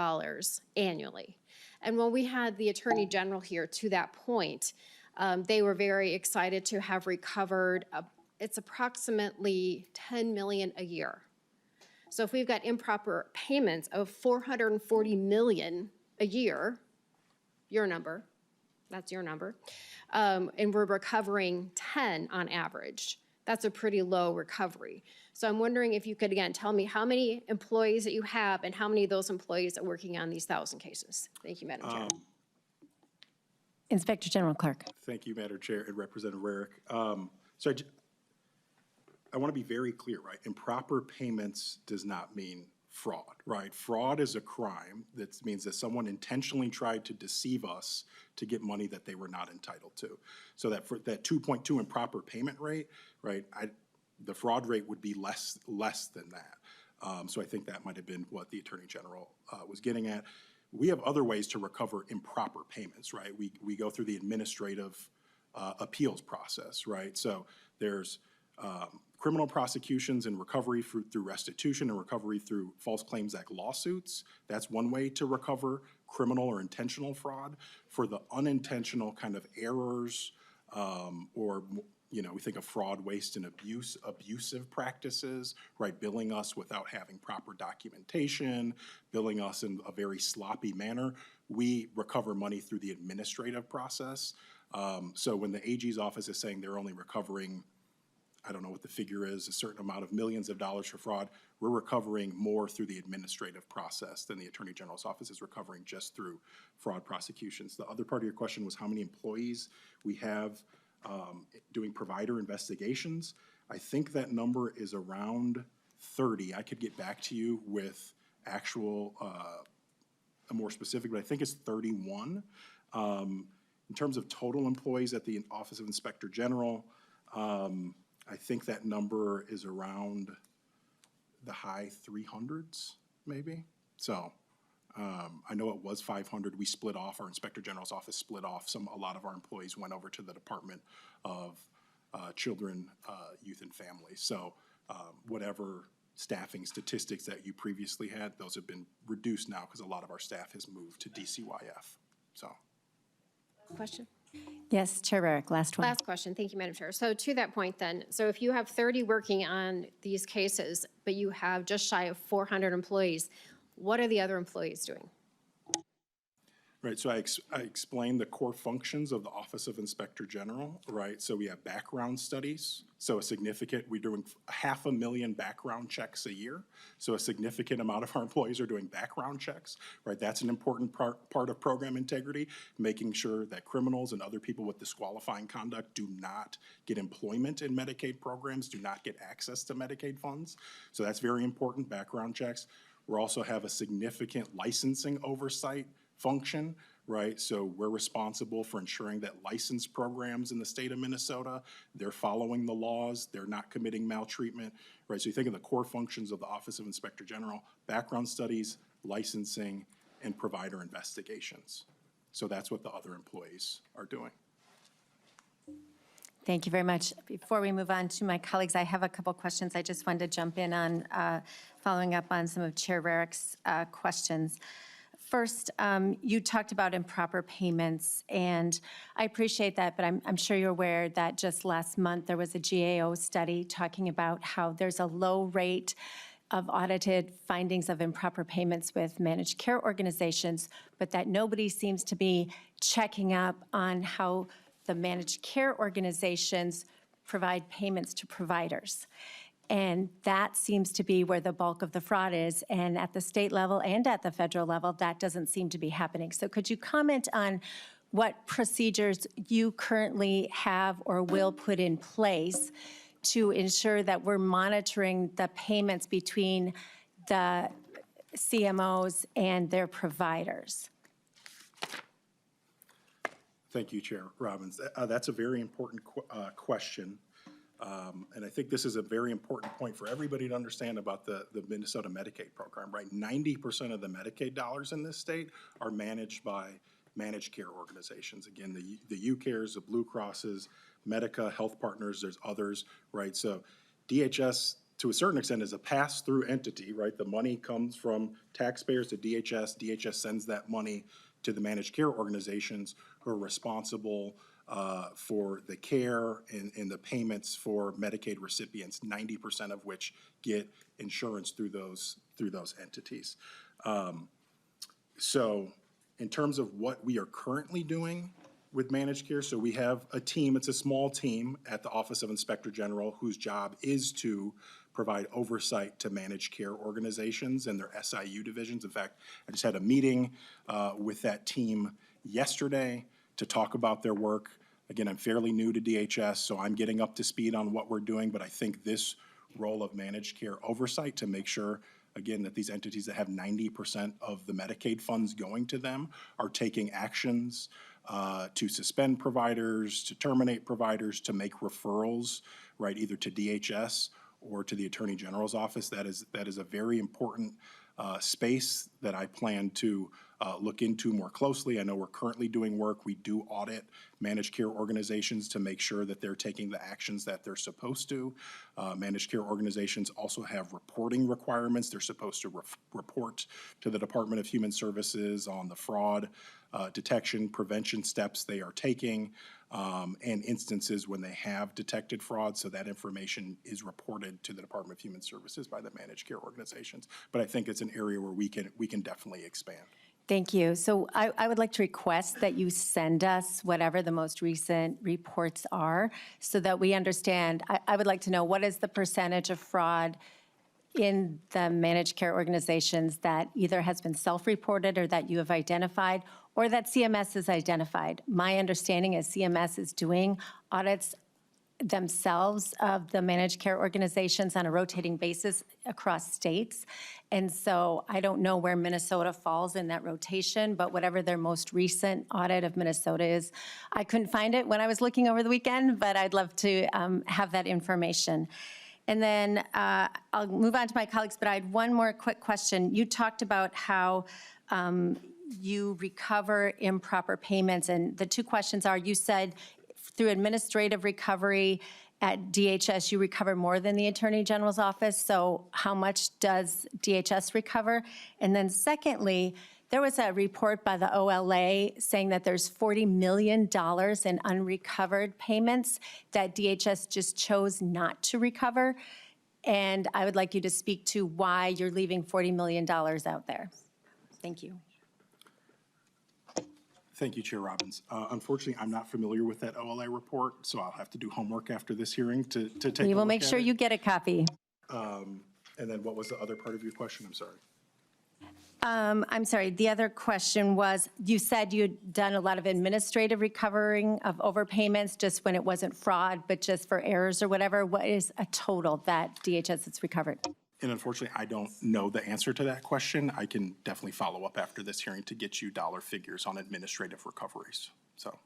F: annually. And when we had the Attorney General here to that point, They were very excited to have recovered, it's approximately 10 million a year. So if we've got improper payments of 440 million a year, your number, that's your number, and we're recovering 10 on average, that's a pretty low recovery. So I'm wondering if you could, again, tell me how many employees that you have and how many of those employees are working on these 1,000 cases. Thank you, Madam Chair.
A: Inspector General Clark.
D: Thank you, Madam Chair and Representative Rarick. So I want to be very clear, right? Improper payments does not mean fraud, right? Fraud is a crime. That means that someone intentionally tried to deceive us to get money that they were not entitled to. So that for that 2.2 improper payment rate, right, the fraud rate would be less than that. So I think that might have been what the Attorney General was getting at. We have other ways to recover improper payments, right? We go through the administrative appeals process, right? So there's criminal prosecutions and recovery through restitution and recovery through False Claims Act lawsuits. That's one way to recover criminal or intentional fraud. For the unintentional kind of errors or, you know, we think of fraud, waste, and abusive practices, right? Billing us without having proper documentation, billing us in a very sloppy manner. We recover money through the administrative process. So when the AG's office is saying they're only recovering, I don't know what the figure is, a certain amount of millions of dollars for fraud, we're recovering more through the administrative process than the Attorney General's office is recovering just through fraud prosecutions. The other part of your question was how many employees we have doing provider investigations. I think that number is around 30. I could get back to you with actual, a more specific, but I think it's 31. In terms of total employees at the Office of Inspector General, I think that number is around the high 300s, maybe. So I know it was 500. We split off, our Inspector General's office split off. A lot of our employees went over to the Department of Children, Youth, and Families. So whatever staffing statistics that you previously had, those have been reduced now because a lot of our staff has moved to DCYF. So.
F: Question?
A: Yes, Chair Rarick, last one.
F: Last question. Thank you, Madam Chair. So to that point then, so if you have 30 working on these cases, but you have just shy of 400 employees, what are the other employees doing?
D: Right, so I explained the core functions of the Office of Inspector General, right? So we have background studies, so we're doing 500,000 background checks a year. So a significant amount of our employees are doing background checks, right? That's an important part of program integrity, making sure that criminals and other people with disqualifying conduct do not get employment in Medicaid programs, do not get access to Medicaid funds. So that's very important, background checks. We also have a significant licensing oversight function, right? So we're responsible for ensuring that license programs in the state of Minnesota, they're following the laws, they're not committing maltreatment, right? So you think of the core functions of the Office of Inspector General: background studies, licensing, and provider investigations. So that's what the other employees are doing.
A: Thank you very much. Before we move on to my colleagues, I have a couple questions. I just wanted to jump in on following up on some of Chair Rarick's questions. First, you talked about improper payments, and I appreciate that, but I'm sure you're aware that just last month there was a GAO study talking about how there's a low rate of audited findings of improper payments with managed care organizations, but that nobody seems to be checking up on how the managed care organizations provide payments to providers. And that seems to be where the bulk of the fraud is. And at the state level and at the federal level, that doesn't seem to be happening. So could you comment on what procedures you currently have or will put in place to ensure that we're monitoring the payments between the CMOs and their providers?
D: Thank you, Chair Robbins. That's a very important question. And I think this is a very important point for everybody to understand about the Minnesota Medicaid program, right? 90% of the Medicaid dollars in this state are managed by managed care organizations. Again, the UCares, the Blue Crosses, Medica, Health Partners, there's others, right? So DHS, to a certain extent, is a pass-through entity, right? The money comes from taxpayers to DHS. DHS sends that money to the managed care organizations who are responsible for the care and the payments for Medicaid recipients, 90% of which get insurance through those entities. So in terms of what we are currently doing with managed care, so we have a team, it's a small team at the Office of Inspector General whose job is to provide oversight to managed care organizations and their SIU divisions. In fact, I just had a meeting with that team yesterday to talk about their work. Again, I'm fairly new to DHS, so I'm getting up to speed on what we're doing, but I think this role of managed care oversight to make sure, again, that these entities that have 90% of the Medicaid funds going to them are taking actions to suspend providers, to terminate providers, to make referrals, right, either to DHS or to the Attorney General's office. That is a very important space that I plan to look into more closely. I know we're currently doing work. We do audit managed care organizations to make sure that they're taking the actions that they're supposed to. Managed care organizations also have reporting requirements. They're supposed to report to the Department of Human Services on the fraud detection, prevention steps they are taking, and instances when they have detected fraud. So that information is reported to the Department of Human Services by the managed care organizations. But I think it's an area where we can definitely expand.
A: Thank you. So I would like to request that you send us whatever the most recent reports are so that we understand. I would like to know what is the percentage of fraud in the managed care organizations that either has been self-reported or that you have identified or that CMS has identified. My understanding is CMS is doing audits themselves of the managed care organizations on a rotating basis across states. And so I don't know where Minnesota falls in that rotation, but whatever their most recent audit of Minnesota is, I couldn't find it when I was looking over the weekend, but I'd love to have that information. And then I'll move on to my colleagues, but I had one more quick question. You talked about how you recover improper payments, and the two questions are, you said through administrative recovery at DHS, you recover more than the Attorney General's office, so how much does DHS recover? And then secondly, there was a report by the OLA saying that there's $40 million in unrecovered payments that DHS just chose not to recover. And I would like you to speak to why you're leaving $40 million out there. Thank you.
D: Thank you, Chair Robbins. Unfortunately, I'm not familiar with that OLA report, so I'll have to do homework after this hearing to take a look at it.
A: We will make sure you get a copy.
D: And then what was the other part of your question? I'm sorry.
A: I'm sorry, the other question was, you said you'd done a lot of administrative recovering of overpayments just when it wasn't fraud, but just for errors or whatever. What is a total that DHS has recovered?
D: And unfortunately, I don't know the answer to that question. I can definitely follow up after this hearing to get you dollar figures on administrative recoveries. So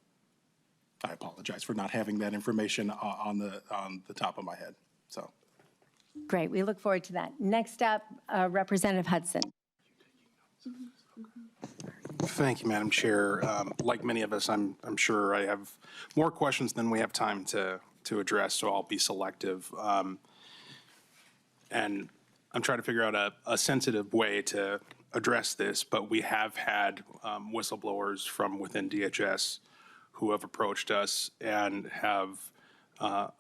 D: I apologize for not having that information on the top of my head. So.
A: Great, we look forward to that. Next up, Representative Hudson.
G: Thank you, Madam Chair. Like many of us, I'm sure I have more questions than we have time to address, so I'll be selective. And I'm trying to figure out a sensitive way to address this, but we have had whistleblowers from within DHS who have approached us and have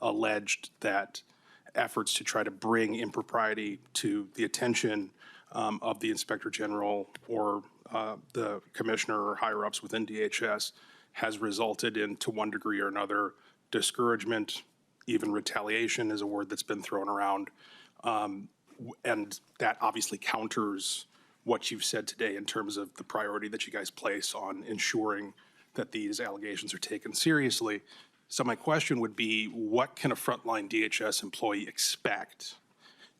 G: alleged that efforts to try to bring impropriety to the attention of the Inspector General or the Commissioner or higher-ups within DHS has resulted in, to one degree or another, discouragement, even retaliation is a word that's been thrown around. And that obviously counters what you've said today in terms of the priority that you guys place on ensuring that these allegations are taken seriously. So my question would be, what can a frontline DHS employee expect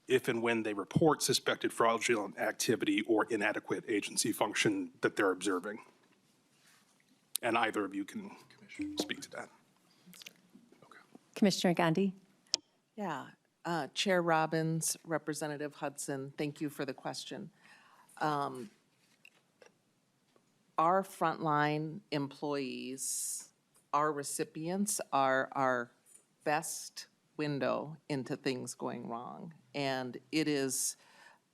G: if and when they report suspected fraudulent activity or inadequate agency function that they're observing? And either of you can speak to that.
A: Commissioner Gandhi.
C: Yeah, Chair Robbins, Representative Hudson, thank you for the question. Our frontline employees, our recipients are our best window into things going wrong. And it is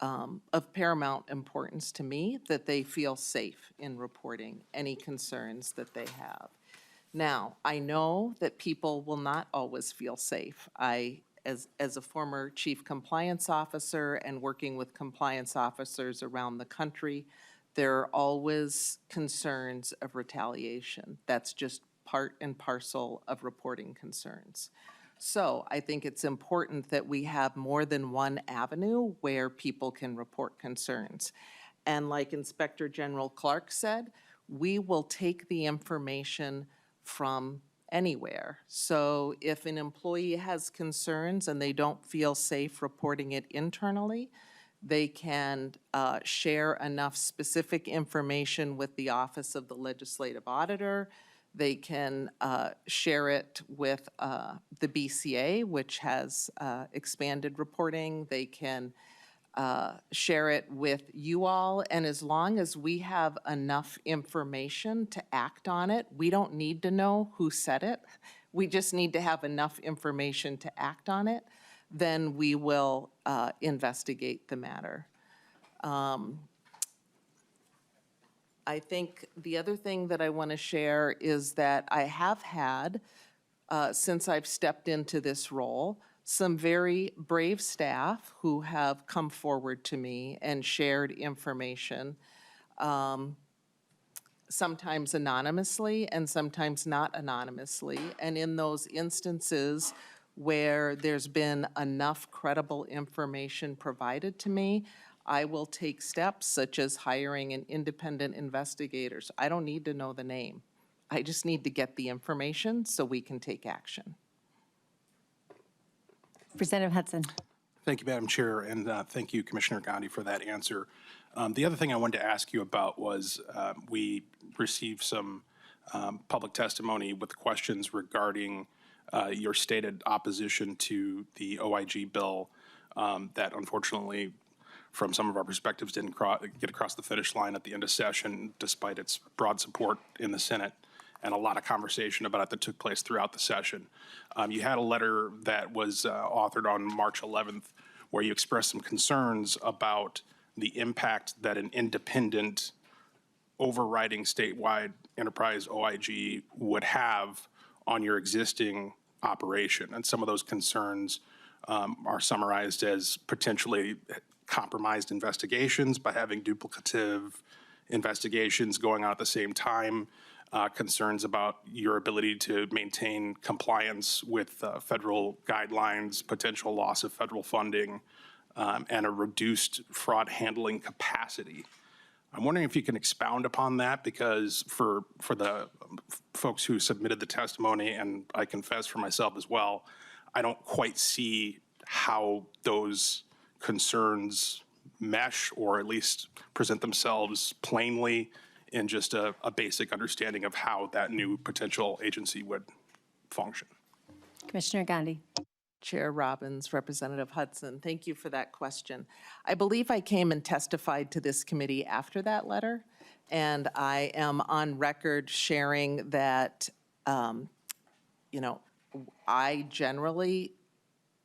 C: of paramount importance to me that they feel safe in reporting any concerns that they have. Now, I know that people will not always feel safe. As a former chief compliance officer and working with compliance officers around the country, there are always concerns of retaliation. That's just part and parcel of reporting concerns. So I think it's important that we have more than one avenue where people can report concerns. And like Inspector General Clark said, we will take the information from anywhere. So if an employee has concerns and they don't feel safe reporting it internally, they can share enough specific information with the Office of the Legislative Auditor. They can share it with the BCA, which has expanded reporting. They can share it with you all, and as long as we have enough information to act on it, we don't need to know who said it. We just need to have enough information to act on it, then we will investigate the matter. I think the other thing that I want to share is that I have had, since I've stepped into this role, some very brave staff who have come forward to me and shared information, sometimes anonymously and sometimes not anonymously. And in those instances where there's been enough credible information provided to me, I will take steps such as hiring an independent investigator. I don't need to know the name. I just need to get the information so we can take action.
A: Representative Hudson.
G: Thank you, Madam Chair, and thank you, Commissioner Gandhi, for that answer. The other thing I wanted to ask you about was we received some public testimony with questions regarding your stated opposition to the OIG bill that unfortunately, from some of our perspectives, didn't get across the finish line at the end of session, despite its broad support in the Senate and a lot of conversation about it that took place throughout the session. You had a letter that was authored on March 11th where you expressed some concerns about the impact that an independent overriding statewide enterprise OIG would have on your existing operation. And some of those concerns are summarized as potentially compromised investigations by having duplicative investigations going on at the same time, concerns about your ability to maintain compliance with federal guidelines, potential loss of federal funding, and a reduced fraud handling capacity. I'm wondering if you can expound upon that, because for the folks who submitted the testimony, and I confess for myself as well, I don't quite see how those concerns mesh or at least present themselves plainly in just a basic understanding of how that new potential agency would function.
A: Commissioner Gandhi.
C: Chair Robbins, Representative Hudson, thank you for that question. I believe I came and testified to this committee after that letter, and I am on record sharing that, I generally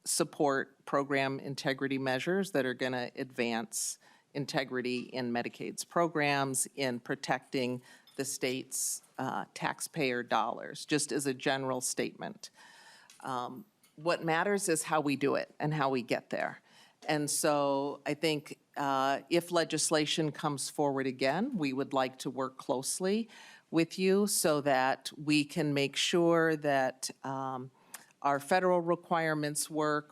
C: support program integrity measures that are going to advance integrity in Medicaid's programs, in protecting the state's taxpayer dollars, just as a general statement. What matters is how we do it and how we get there. And so I think if legislation comes forward again, we would like to work closely with you so that we can make sure that our federal requirements work.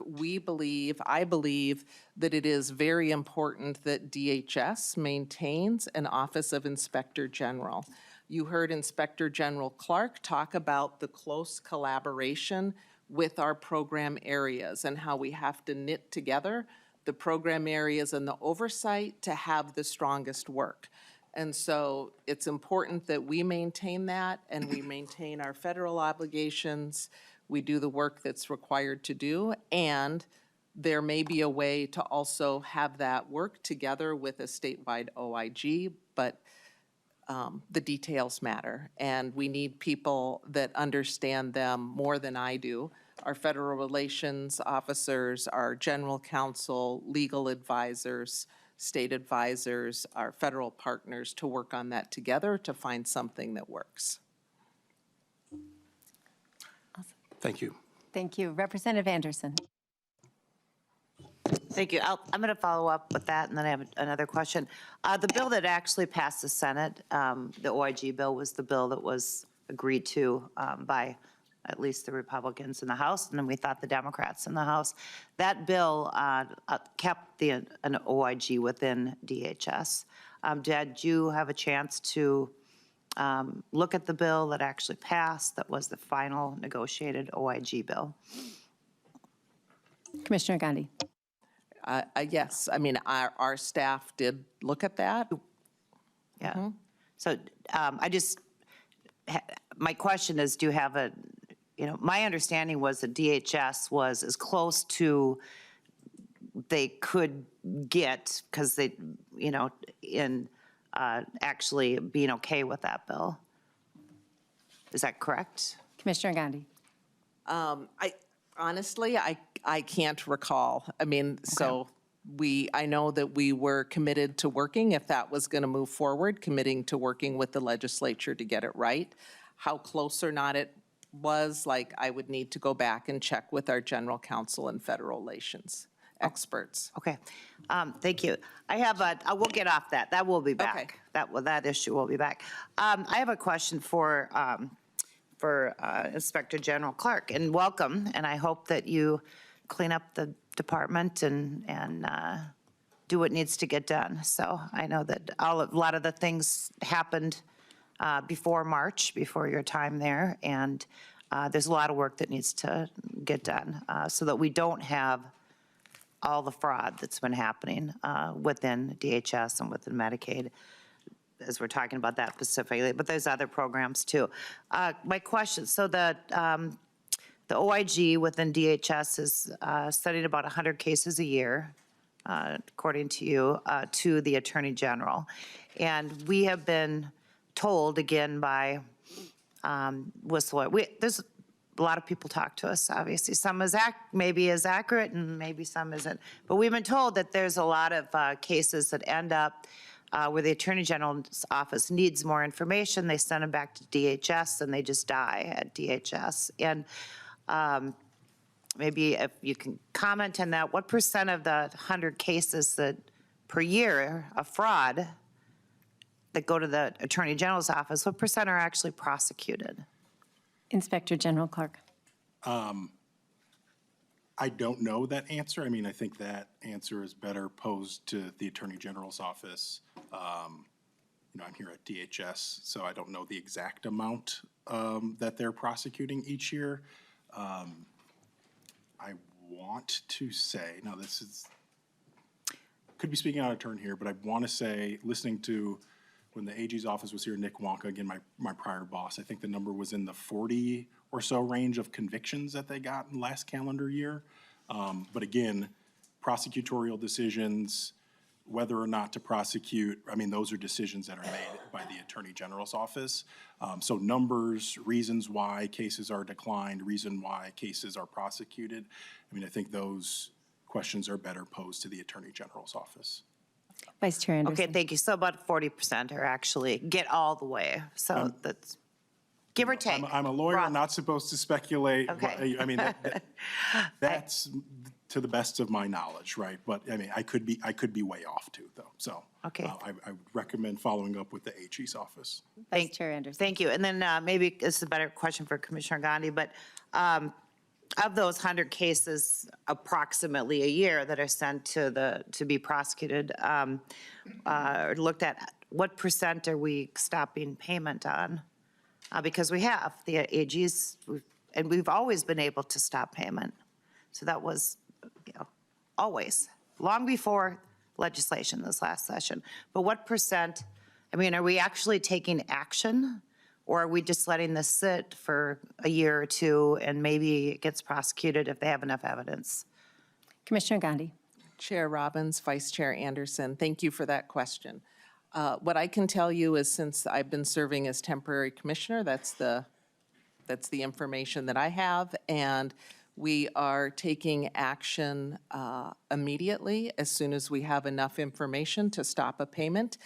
C: I believe that it is very important that DHS maintains an Office of Inspector General. You heard Inspector General Clark talk about the close collaboration with our program areas and how we have to knit together the program areas and the oversight to have the strongest work. And so it's important that we maintain that and we maintain our federal obligations. We do the work that's required to do, and there may be a way to also have that work together with a statewide OIG, but the details matter, and we need people that understand them more than I do. Our federal relations officers, our general counsel, legal advisors, state advisors, our federal partners to work on that together to find something that works.
G: Thank you.
A: Thank you. Representative Anderson.
E: Thank you. I'm going to follow up with that, and then I have another question. The bill that actually passed the Senate, the OIG bill, was the bill that was agreed to by at least the Republicans in the House, and then we thought the Democrats in the House. That bill kept an OIG within DHS. Did you have a chance to look at the bill that actually passed, that was the final negotiated OIG bill?
A: Commissioner Gandhi.
C: Yes, I mean, our staff did look at that.
E: Yeah. So my question is, do you have my understanding was that DHS was as close to they could get, because they, in actually being okay with that bill. Is that correct?
A: Commissioner Gandhi.
C: Honestly, I can't recall. I mean, so I know that we were committed to working, if that was going to move forward, committing to working with the legislature to get it right. How close or not it was, I would need to go back and check with our general counsel and federal relations experts.
E: Okay. Thank you. We'll get off that. That will be back.
C: Okay.
E: That issue will be back. I have a question for Inspector General Clark, and welcome, and I hope that you clean up the department and do what needs to get done. So I know that a lot of the things happened before March, before your time there, and there's a lot of work that needs to get done so that we don't have all the fraud that's been happening within DHS and within Medicaid, as we're talking about that specifically, but there's other programs too. My question, so the OIG within DHS is studying about 100 cases a year, according to you, to the Attorney General. And we have been told again by whistleblower, there's a lot of people talk to us, obviously. Some maybe is accurate and maybe some isn't. But we've been told that there's a lot of cases that end up where the Attorney General's office needs more information. They send them back to DHS and they just die at DHS. And maybe if you can comment on that, what % of the 100 cases that per year of fraud that go to the Attorney General's office, what % are actually prosecuted?
A: Inspector General Clark.
D: I don't know that answer. I mean, I think that answer is better posed to the Attorney General's office. I'm here at DHS, so I don't know the exact amount that they're prosecuting each year. I want to say, now this is, could be speaking out of turn here, but I want to say, listening to when the AG's office was here, Nick Wonka, again, my prior boss, I think the number was in the 40 or so range of convictions that they got in last calendar year. But again, prosecutorial decisions, whether or not to prosecute, I mean, those are decisions that are made by the Attorney General's office. So numbers, reasons why cases are declined, reason why cases are prosecuted, I mean, I think those questions are better posed to the Attorney General's office.
A: Vice Chair Anderson.
E: Okay, thank you. So about 40% are actually get all the way. So that's give or take.
D: I'm a lawyer,
E: Rough.
D: I'm not supposed to speculate.
E: Okay.
D: I mean, that's to the best of my knowledge, right? But I mean, I could be way off too, though. So
E: Okay.
D: I would recommend following up with the AG's office.
A: Vice Chair Anderson.
E: Thank you. And then maybe this is a better question for Commissioner Gandhi, but of those 100 cases, approximately a year that are sent to be prosecuted, or looked at, what % are we stopping payment on? Because we have the AGs, and we've always been able to stop payment. So that was, always, long before legislation this last session. But what %, I mean, are we actually taking action? Or are we just letting this sit for a year or two and maybe it gets prosecuted if they have enough evidence?
A: Commissioner Gandhi.
C: Chair Robbins, Vice Chair Anderson, thank you for that question. What I can tell you is, since I've been serving as temporary commissioner, that's the information that I have, and we are taking action immediately as soon as we have enough information to stop a payment,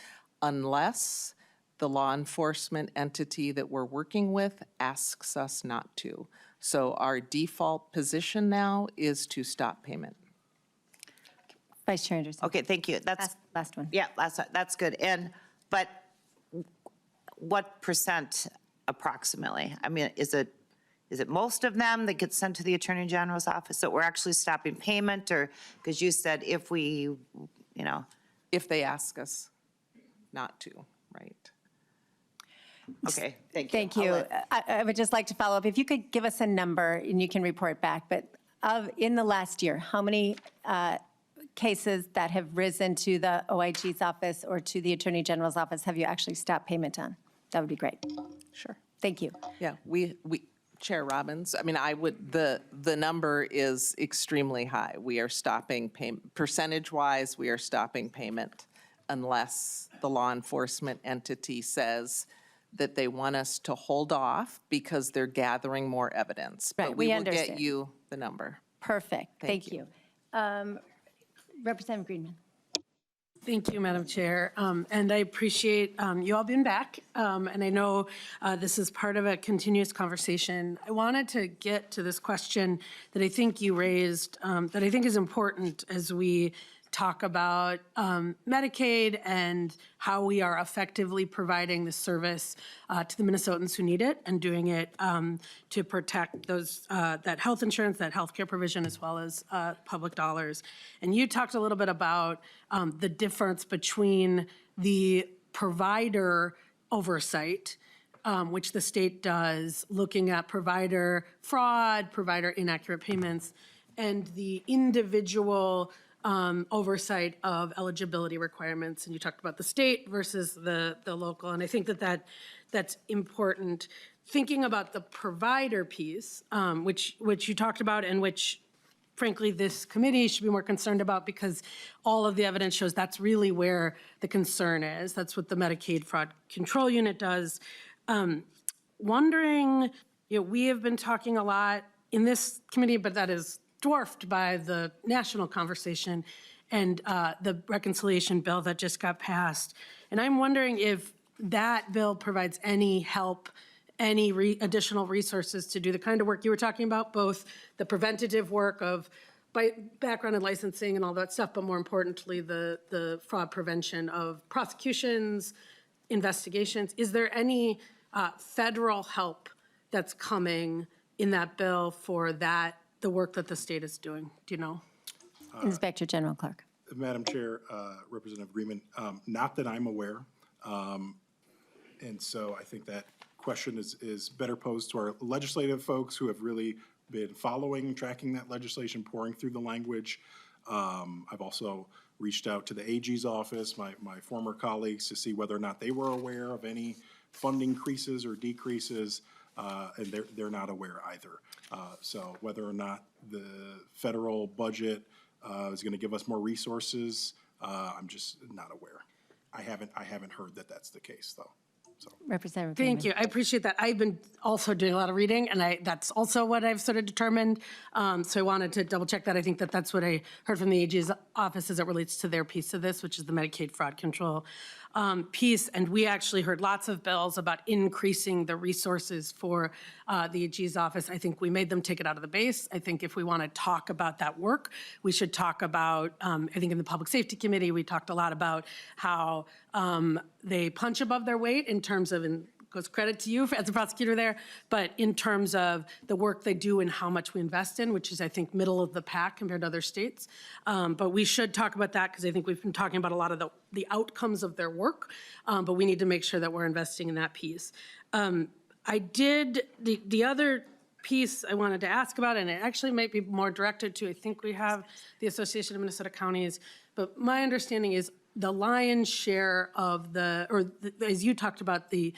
C: unless the law enforcement entity that we're working with asks us not to. So our default position now is to stop payment.
A: Vice Chair Anderson.
E: Okay, thank you. That's,
A: Last one.
E: yeah, that's good. But what percent approximately? I mean, is it most of them that get sent to the Attorney General's office that we're actually stopping payment? Or, because you said if we,
C: If they ask us not to, right?
E: okay, thank you.
A: Thank
E: I'll
A: you.
E: let-
A: I would just like to follow up. If you could give us a number, and you can report back, but in the last year, how many cases that have risen to the OIG's office or to the Attorney General's office have you actually stopped payment on? That would be great.
C: Sure.
A: Thank you.
C: Yeah, we Chair Robbins, I mean, the number is extremely high. We are stopping payment, percentage-wise, we are stopping payment unless the law enforcement entity says that they want us to hold off because they're gathering more evidence.
A: Right,
C: But
A: we
C: we will get
A: understand.
C: you the number.
A: Perfect. Thank
C: Thank
A: you. Representative Greenman.
H: Thank you, Madam Chair. And I appreciate you all being back. And I know this is part of a continuous conversation. I wanted to get to this question that I think you raised, that I think is important as we talk about Medicaid and how we are effectively providing the service to the Minnesotans who need it and doing it to protect those, that health insurance, that healthcare provision, as well as public dollars. And you talked a little bit about the difference between the provider oversight, which the state does, looking at provider fraud, provider inaccurate payments, and the individual oversight of eligibility requirements. And you talked about the state versus the local. And I think that's important. Thinking about the provider piece, which you talked about and which frankly this committee should be more concerned about because all of the evidence shows that's really where the concern is. That's what the Medicaid Fraud Control Unit does. Wondering, we have been talking a lot in this committee, but that is dwarfed by the national conversation and the reconciliation bill that just got passed. And I'm wondering if that bill provides any help, any additional resources to do the kind of work you were talking about, both the preventative work of background and licensing and all that stuff, but more importantly, the fraud prevention of prosecutions, investigations. Is there any federal help that's coming in that bill for that, the work that the state is doing? Do you know?
A: Inspector General Clark.
D: Madam Chair, Representative Greenman, not that I'm aware. And so I think that question is better posed to our legislative folks who have really been following, tracking that legislation, pouring through the language. I've also reached out to the AG's office, my former colleagues, to see whether or not they were aware of any fund increases or decreases, and they're not aware either. So whether or not the federal budget is going to give us more resources, I'm just not aware. I haven't heard that that's the case, though. So.
A: Representative Greenman.
H: Thank you. I appreciate that. I've been also doing a lot of reading, and that's also what I've sort of determined. So I wanted to double check that. I think that's what I heard from the AG's office as it relates to their piece of this, which is the Medicaid fraud control piece. And we actually heard lots of bills about increasing the resources for the AG's office. I think we made them take it out of the base. I think if we want to talk about that work, we should talk about, I think in the Public Safety Committee, we talked a lot about how they punch above their weight in terms of, and goes credit to you as a prosecutor there, but in terms of the work they do and how much we invest in, which is, I think, middle of the pack compared to other states. But we should talk about that because I think we've been talking about a lot of the outcomes of their work, but we need to make sure that we're investing in that piece. The other piece I wanted to ask about, and it actually might be more directed to, I think we have the Association of Minnesota Counties, but my understanding is the lion's share of as you talked about, the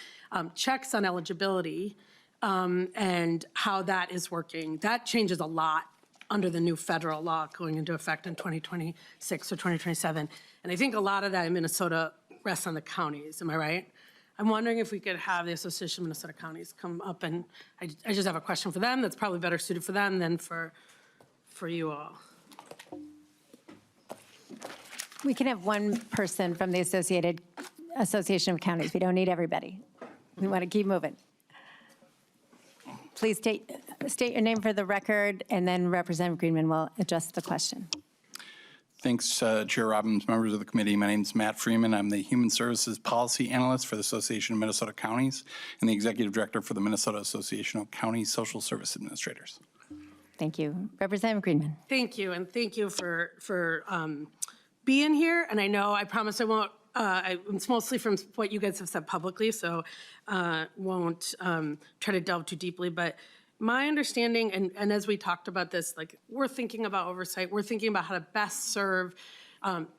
H: checks on eligibility and how that is working. That changes a lot under the new federal law going into effect in 2026 or 2027. And I think a lot of that in Minnesota rests on the counties. Am I right? I'm wondering if we could have the Association of Minnesota Counties come up, and I just have a question for them that's probably better suited for them than for you all.
A: We can have one person from the Associated Association of Counties. We don't need everybody. We want to keep moving. Please state your name for the record, and then Representative Greenman will address the question.
I: Thanks, Chair Robbins, members of the committee. My name is Matt Freeman. I'm the Human Services Policy Analyst for the Association of Minnesota Counties and the Executive Director for the Minnesota Association of County Social Service Administrators.
A: Thank you. Representative Greenman.
H: Thank you, and thank you for being here. And I promise I won't, it's mostly from what you guys have said publicly, so won't try to delve too deeply. But my understanding, and as we talked about this, like, we're thinking about oversight, we're thinking about how to best serve,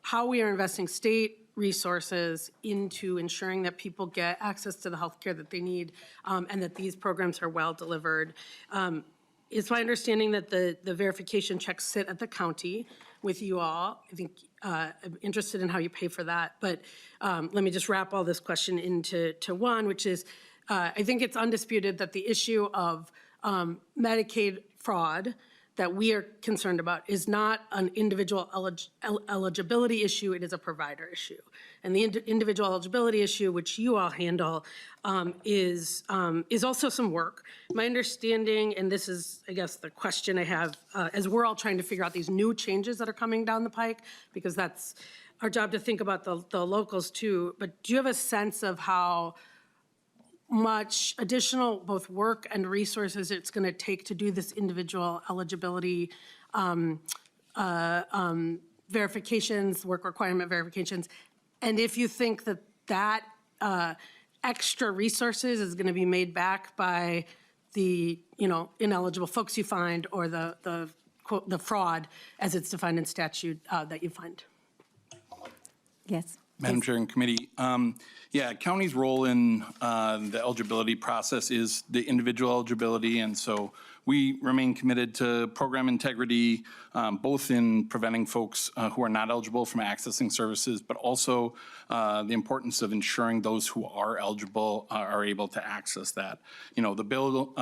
H: how we are investing state resources into ensuring that people get access to the healthcare that they need, and that these programs are well delivered. It's my understanding that the verification checks sit at the county with you all. I think I'm interested in how you pay for that. But let me just wrap all this question into one, which is, I think it's undisputed that the issue of Medicaid fraud that we are concerned about is not an individual eligibility issue, it is a provider issue. And the individual eligibility issue, which you all handle, is also some work. My understanding, and this is, I guess, the question I have, as we're all trying to figure out these new changes that are coming down the pike, because that's our job to think about the locals too, but do you have a sense of how much additional both work and resources it's going to take to do this individual eligibility verifications, work requirement verifications, and if you think that extra resources is going to be made back by the ineligible folks you find, or the quote the fraud as it's defined in statute that you find.
A: Yes.
I: Madam Chair and Committee, county's role in the eligibility process is the individual eligibility, and so we remain committed to program integrity, both in preventing folks who are not eligible from accessing services, but also the importance of ensuring those who are eligible are able to access that. The bill,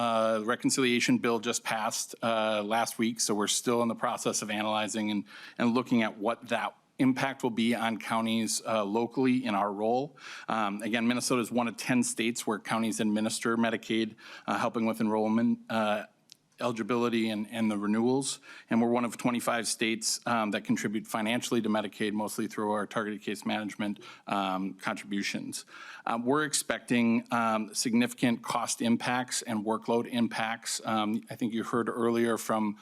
I: reconciliation bill just passed last week, so we're still in the process of analyzing and looking at what that impact will be on counties locally in our role. Again, Minnesota is one of 10 states where counties administer Medicaid, helping with enrollment, eligibility, and the renewals. And we're one of 25 states that contribute financially to Medicaid, mostly through our targeted case management contributions. We're expecting significant cost impacts and workload impacts. I think you heard earlier from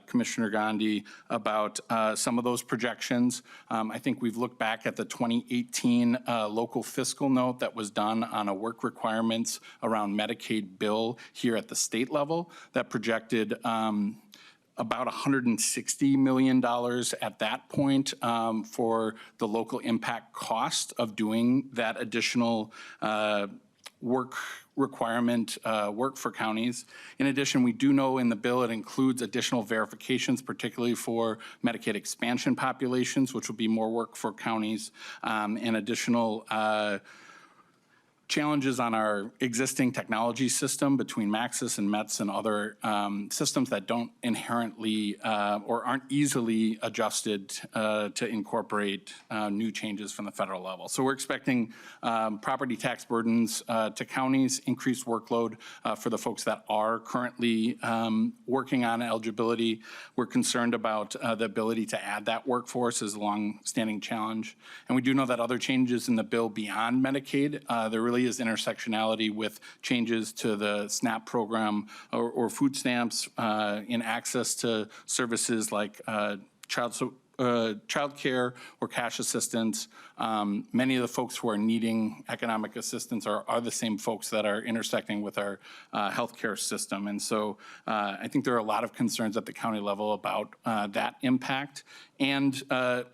I: Commissioner Gandhi about some of those projections. I think we've looked back at the 2018 local fiscal note that was done on a work requirements around Medicaid bill here at the state level that projected about $160 million at that point for the local impact cost of doing that additional work requirement work for counties. In addition, we do know in the bill it includes additional verifications, particularly for Medicaid expansion populations, which will be more work for counties, and additional challenges on our existing technology system between Maxis and METS and other systems that don't inherently or aren't easily adjusted to incorporate new changes from the federal level. So we're expecting property tax burdens to counties, increased workload for the folks that are currently working on eligibility. We're concerned about the ability to add that workforce is a long-standing challenge. And we do know that other changes in the bill beyond Medicaid, there really is intersectionality with changes to the SNAP program or food stamps in access to services like child care or cash assistance. Many of the folks who are needing economic assistance are the same folks that are intersecting with our healthcare system. And so I think there are a lot of concerns at the county level about that impact. And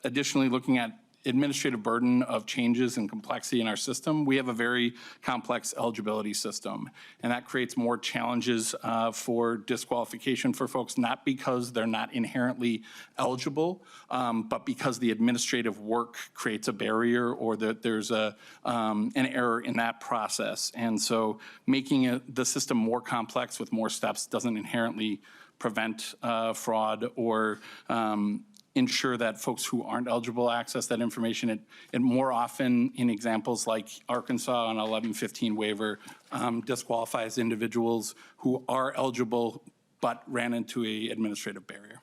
I: additionally, looking at administrative burden of changes and complexity in our system, we have a very complex eligibility system. And that creates more challenges for disqualification for folks, not because they're not inherently eligible, but because the administrative work creates a barrier or that there's an error in that process. And so making the system more complex with more steps doesn't inherently prevent fraud or ensure that folks who aren't eligible access that information. It more often, in examples like Arkansas on 1115 waiver, disqualifies individuals who are eligible but ran into a administrative barrier.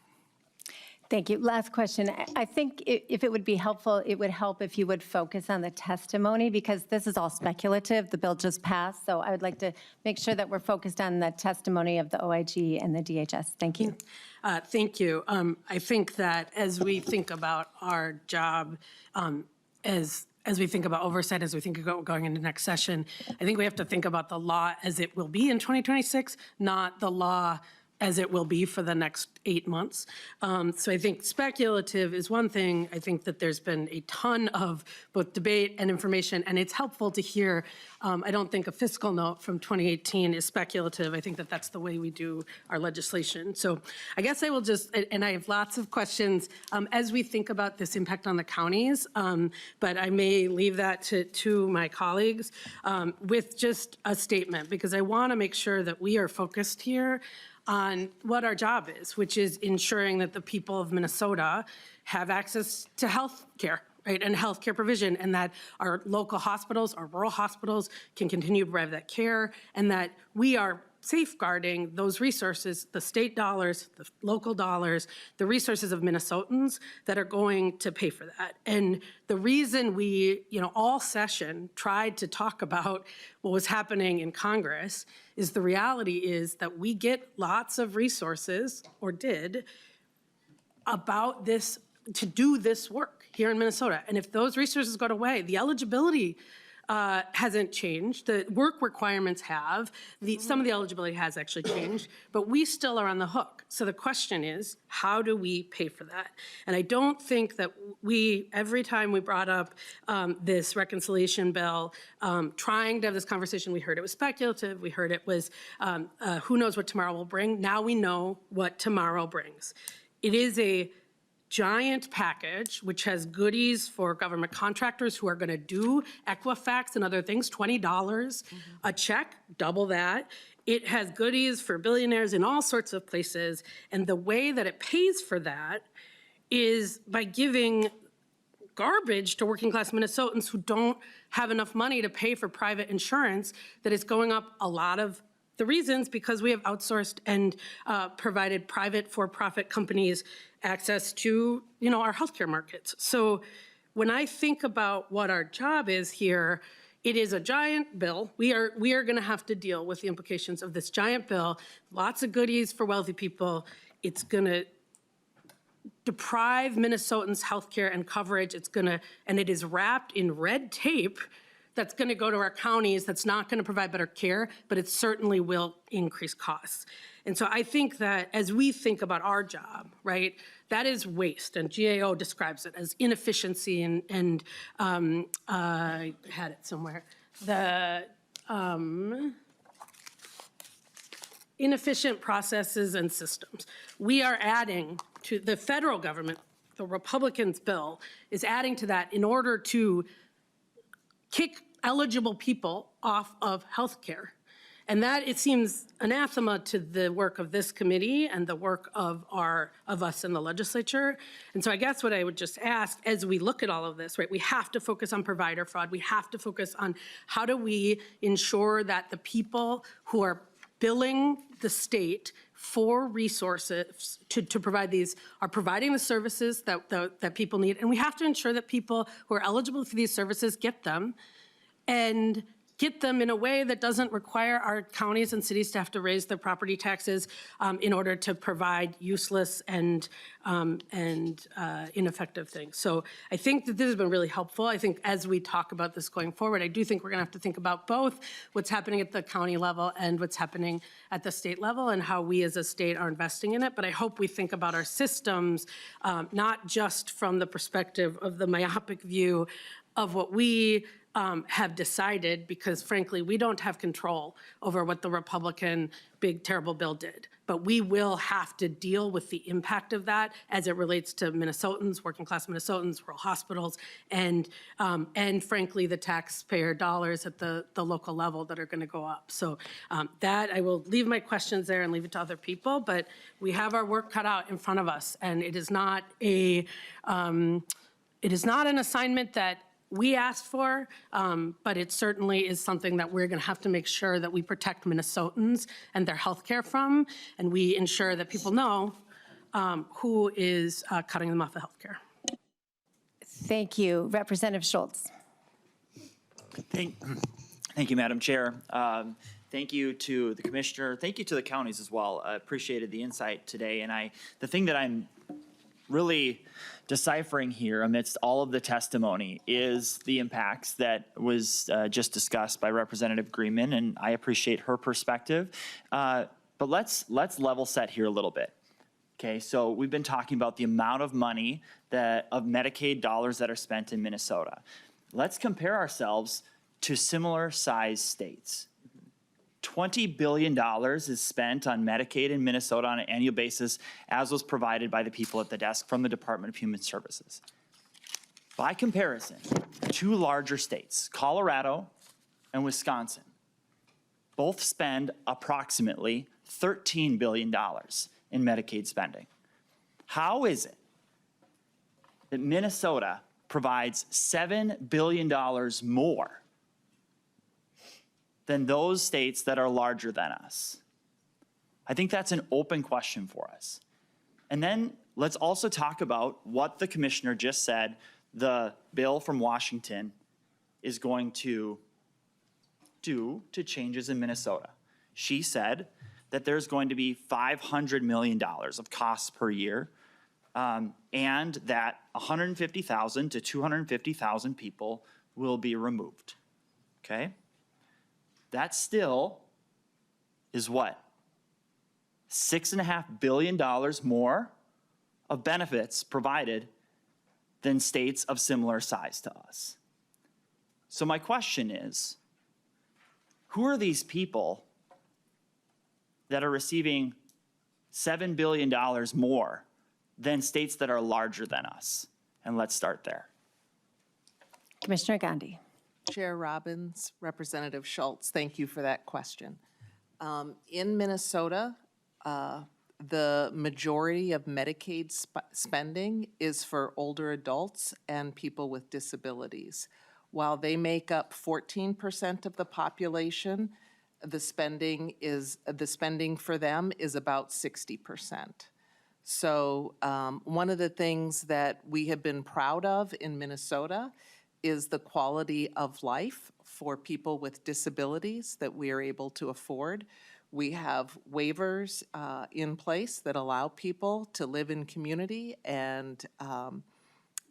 A: Thank you. Last question. I think if it would be helpful, it would help if you would focus on the testimony, because this is all speculative. The bill just passed, so I would like to make sure that we're focused on the testimony of the OIG and the DHS. Thank you.
H: Thank you. I think that as we think about our job, as we think about oversight, as we think about going into next session, I think we have to think about the law as it will be in 2026, not the law as it will be for the next 8 months. So I think speculative is one thing. I think that there's been a ton of both debate and information, and it's helpful to hear. I don't think a fiscal note from 2018 is speculative. I think that that's the way we do our legislation. So I guess I will just, and I have lots of questions as we think about this impact on the counties, but I may leave that to my colleagues with just a statement, because I want to make sure that we are focused here on what our job is, which is ensuring that the people of Minnesota have access to health care, right, and healthcare provision, and that our local hospitals, our rural hospitals can continue to provide that care, and that we are safeguarding those resources, the state dollars, the local dollars, the resources of Minnesotans that are going to pay for that. And the reason we, all session tried to talk about what was happening in Congress is the reality is that we get lots of resources, or did, about this, to do this work here in Minnesota. And if those resources go away, the eligibility hasn't changed. The work requirements have. Some of the eligibility has actually changed, but we still are on the hook. So the question is, how do we pay for that? And I don't think that every time we brought up this reconciliation bill, trying to have this conversation, we heard it was speculative. We heard it was who knows what tomorrow will bring. Now we know what tomorrow brings. It is a giant package, which has goodies for government contractors who are going to do Equifax and other things, $20 a check, double that. It has goodies for billionaires in all sorts of places. And the way that it pays for that is by giving garbage to working class Minnesotans who don't have enough money to pay for private insurance, that is going up a lot of the reasons because we have outsourced and provided private for-profit companies access to, our healthcare markets. So when I think about what our job is here, it is a giant bill. We are going to have to deal with the implications of this giant bill. Lots of goodies for wealthy people. It's going to deprive Minnesotans healthcare and coverage. And it is wrapped in red tape that's going to go to our counties, that's not going to provide better care, but it certainly will increase costs. And so I think that as we think about our job, right, that is waste, and GAO describes it as inefficiency and I had it somewhere, the inefficient processes and systems. We are adding to the federal government, the Republicans' bill is adding to that in order to kick eligible people off of health care. And that, it seems, anathema to the work of this committee and the work of us in the legislature. And so I guess what I would just ask, as we look at all of this, right, we have to focus on provider fraud. We have to focus on how do we ensure that the people who are billing the state for resources to provide these are providing the services that people need. And we have to ensure that people who are eligible for these services get them, and get them in a way that doesn't require our counties and cities to have to raise their property taxes in order to provide useless and ineffective things. So I think that this has been really helpful. I think as we talk about this going forward, I do think we're going to have to think about both what's happening at the county level and what's happening at the state level and how we as a state are investing in it. But I hope we think about our systems not just from the perspective of the myopic view of what we have decided, because frankly, we don't have control over what the Republican big terrible bill did. But we will have to deal with the impact of that as it relates to Minnesotans, working class Minnesotans, rural hospitals, and frankly, the taxpayer dollars at the local level that are going to go up. So that, I will leave my questions there and leave it to other people, but we have our work cut out in front of us, and it is not an assignment that we asked for, but it certainly is something that we're going to have to make sure that we protect Minnesotans and their health care from, and we ensure that people know who is cutting them off of health care.
A: Thank you. Representative Schultz.
J: Thank you, Madam Chair. Thank you to the commissioner. Thank you to the counties as well. I appreciated the insight today. And the thing that I'm really deciphering here amidst all of the testimony is the impacts that was just discussed by Representative Greenman, and I appreciate her perspective. But let's level set here a little bit. Okay, so we've been talking about the amount of money of Medicaid dollars that are spent in Minnesota. Let's compare ourselves to similar sized states. $20 billion is spent on Medicaid in Minnesota on an annual basis, as was provided by the people at the desk from the Department of Human Services. By comparison, two larger states, Colorado and Wisconsin, both spend approximately $13 billion in Medicaid spending. How is it that Minnesota provides $7 billion more than those states that are larger than us? I think that's an open question for us. And then let's also talk about what the commissioner just said the bill from Washington is going to do to changes in Minnesota. She said that there's going to be $500 million of costs per year, and that 150,000 to 250,000 people will be removed, okay? That still is what? $6.5 billion more of benefits provided than states of similar size to us. So my question is, who are these people that are receiving $7 billion more than states that are larger than us? And let's start there.
A: Commissioner Gandhi.
C: Chair Robbins, Representative Schultz, thank you for that question. In Minnesota, the majority of Medicaid spending is for older adults and people with disabilities. While they make up 14% of the population, the spending for them is about 60%. So one of the things that we have been proud of in Minnesota is the quality of life for people with disabilities that we are able to afford. We have waivers in place that allow people to live in community and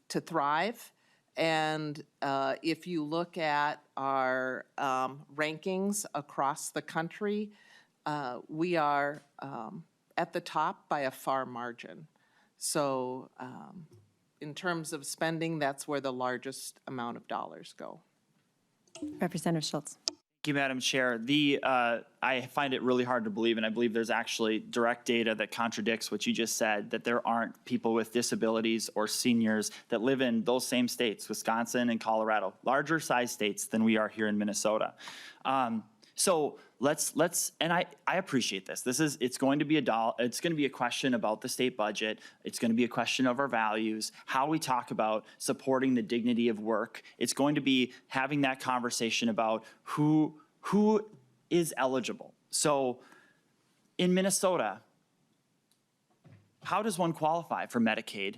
C: to thrive. And if you look at our rankings across the country, we are at the top by a far margin. So in terms of spending, that's where the largest amount of dollars go.
A: Representative Schultz.
J: Thank you, Madam Chair. I find it really hard to believe, and I believe there's actually direct data that contradicts what you just said, that there aren't people with disabilities or seniors that live in those same states, Wisconsin and Colorado, larger size states than we are here in Minnesota. So let's, and I appreciate this. It's going to be a question about the state budget. It's going to be a question of our values, how we talk about supporting the dignity of work. It's going to be having that conversation about who is eligible. So in Minnesota, how does one qualify for Medicaid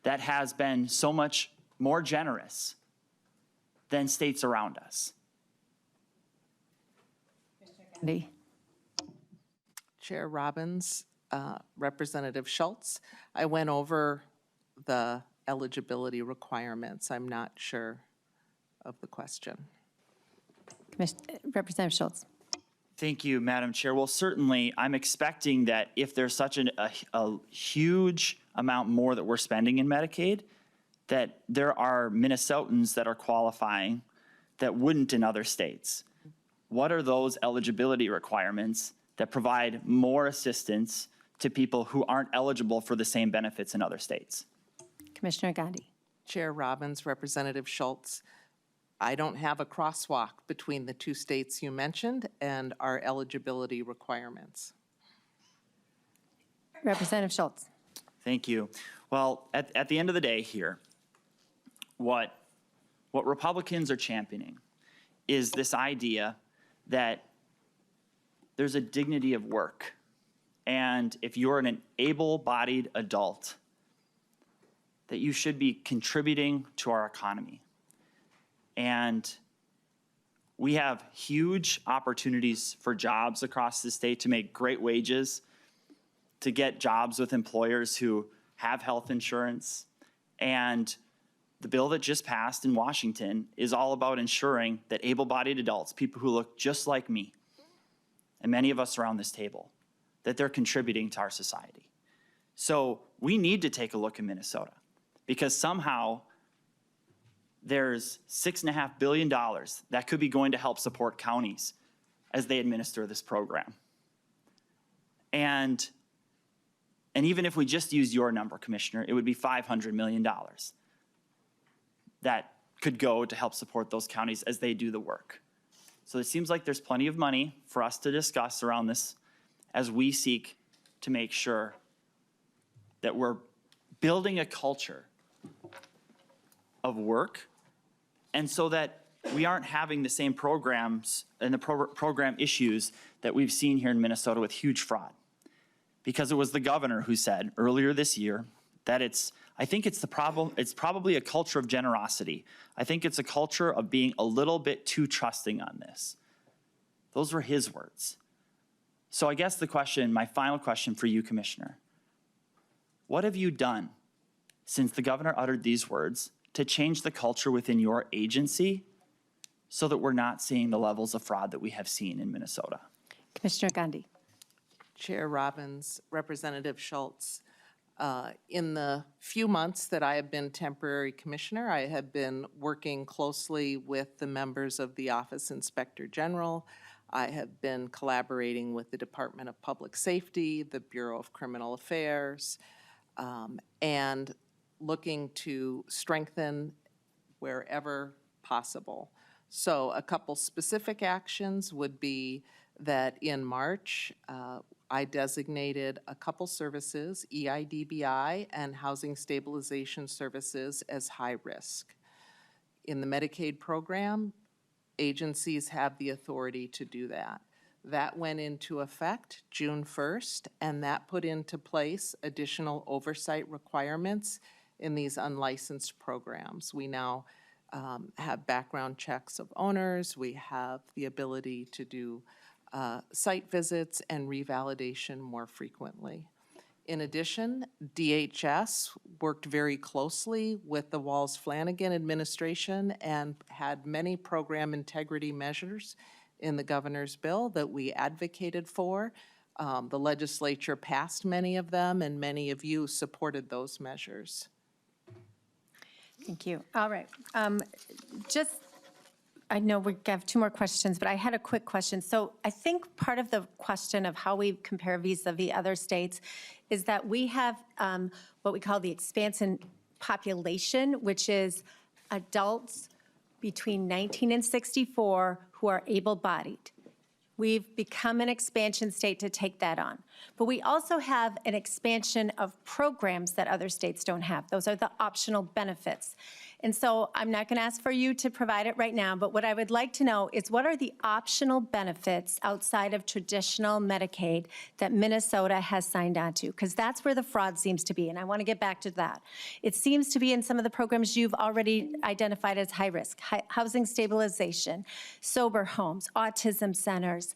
J: that has been so much more generous than states around us?
A: Gandhi.
C: Chair Robbins, Representative Schultz, I went over the eligibility requirements. I'm not sure of the question.
A: Representative Schultz.
J: Thank you, Madam Chair. Well, certainly, I'm expecting that if there's such a huge amount more that we're spending in Medicaid, that there are Minnesotans that are qualifying that wouldn't in other states? What are those eligibility requirements that provide more assistance to people who aren't eligible for the same benefits in other states?
A: Commissioner Gandhi.
C: Chair Robbins, Representative Schultz, I don't have a crosswalk between the two states you mentioned and our eligibility requirements.
A: Representative Schultz.
J: Thank you. Well, at the end of the day here, what Republicans are championing is this idea that there's a dignity of work. And if you're an able-bodied adult, that you should be contributing to our economy. And we have huge opportunities for jobs across the state to make great wages, to get jobs with employers who have health insurance. And the bill that just passed in Washington is all about ensuring that able-bodied adults, people who look just like me, and many of us around this table, that they're contributing to our society. So we need to take a look in Minnesota, because somehow there's $6.5 billion that could be going to help support counties as they administer this program. And even if we just use your number, Commissioner, it would be $500 million that could go to help support those counties as they do the work. So it seems like there's plenty of money for us to discuss around this as we seek to make sure that we're building a culture of work, and so that we aren't having the same programs and the program issues that we've seen here in Minnesota with huge fraud. Because it was the governor who said earlier this year that I think it's probably a culture of generosity. I think it's a culture of being a little bit too trusting on this. Those were his words. So I guess my final question for you, Commissioner, what have you done since the governor uttered these words to change the culture within your agency so that we're not seeing the levels of fraud that we have seen in Minnesota?
A: Commissioner Gandhi.
C: Chair Robbins, Representative Schultz, in the few months that I have been temporary commissioner, I have been working closely with the members of the Office Inspector General. I have been collaborating with the Department of Public Safety, the Bureau of Criminal Affairs, and looking to strengthen wherever possible. So a couple specific actions would be that in March, I designated a couple services, EIDBI and Housing Stabilization Services, as high risk. In the Medicaid program, agencies have the authority to do that. That went into effect June 1st, and that put into place additional oversight requirements in these unlicensed programs. We now have background checks of owners. We have the ability to do site visits and revalidation more frequently. In addition, DHS worked very closely with the Walz-Flanagan administration and had many program integrity measures in the governor's bill that we advocated for. The legislature passed many of them, and many of you supported those measures.
A: Thank you. All right. I know we have two more questions, but I had a quick question. So I think part of the question of how we compare vis-a-vis other states is that we have what we call the expansion population, which is adults between 19 and 64 who are able-bodied. We've become an expansion state to take that on. But we also have an expansion of programs that other states don't have. Those are the optional benefits. And so I'm not going to ask for you to provide it right now, but what I would like to know is what are the optional benefits outside of traditional Medicaid that Minnesota has signed on to? Because that's where the fraud seems to be, and I want to get back to that. It seems to be in some of the programs you've already identified as high risk, housing stabilization, sober homes, autism centers,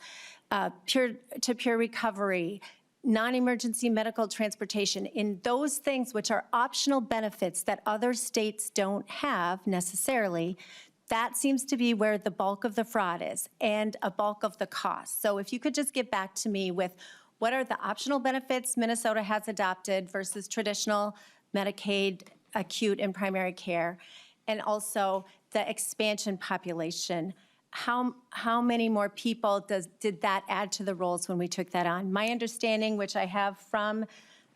A: peer-to-peer recovery, non-emergency medical transportation, in those things which are optional benefits that other states don't have necessarily. That seems to be where the bulk of the fraud is and a bulk of the cost. So if you could just get back to me with what are the optional benefits Minnesota has adopted versus traditional Medicaid, acute and primary care, and also the expansion population, how many more people did that add to the rolls when we took that on? My understanding, which I have from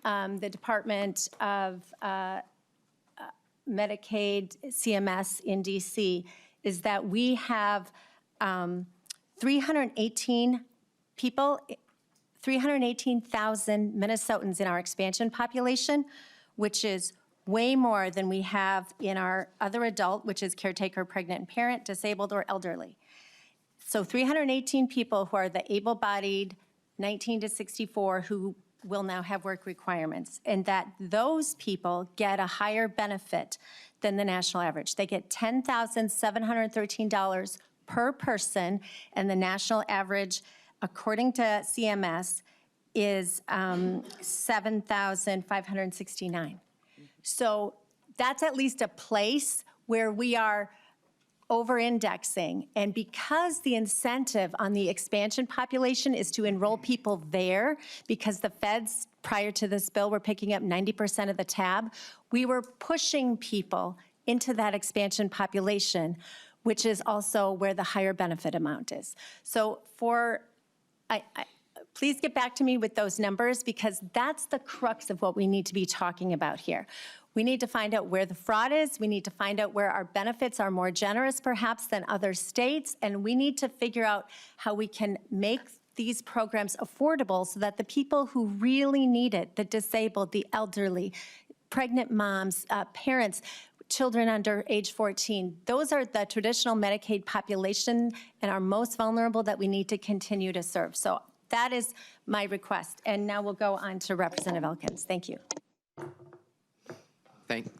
A: the Department of Medicaid, CMS in DC, is that we have 318 people, 318,000 Minnesotans in our expansion population, which is way more than we have in our other adult, which is caretaker, pregnant parent, disabled, or elderly. So 318 people who are the able-bodied 19 to 64 who will now have work requirements, and that those people get a higher benefit than the national average. They get $10,713 per person, and the national average, according to CMS, is $7,569. So that's at least a place where we are over-indexing. And because the incentive on the expansion population is to enroll people there, because the feds, prior to this bill, were picking up 90% of the tab, we were pushing people into that expansion population, which is also where the higher benefit amount is. So please get back to me with those numbers, because that's the crux of what we need to be talking about here. We need to find out where the fraud is. We need to find out where our benefits are more generous, perhaps, than other states. And we need to figure out how we can make these programs affordable so that the people who really need it, the disabled, the elderly, pregnant moms, parents, children under age 14, those are the traditional Medicaid population and are most vulnerable that we need to continue to serve. So that is my request. And now we'll go on to Representative Elkins. Thank you.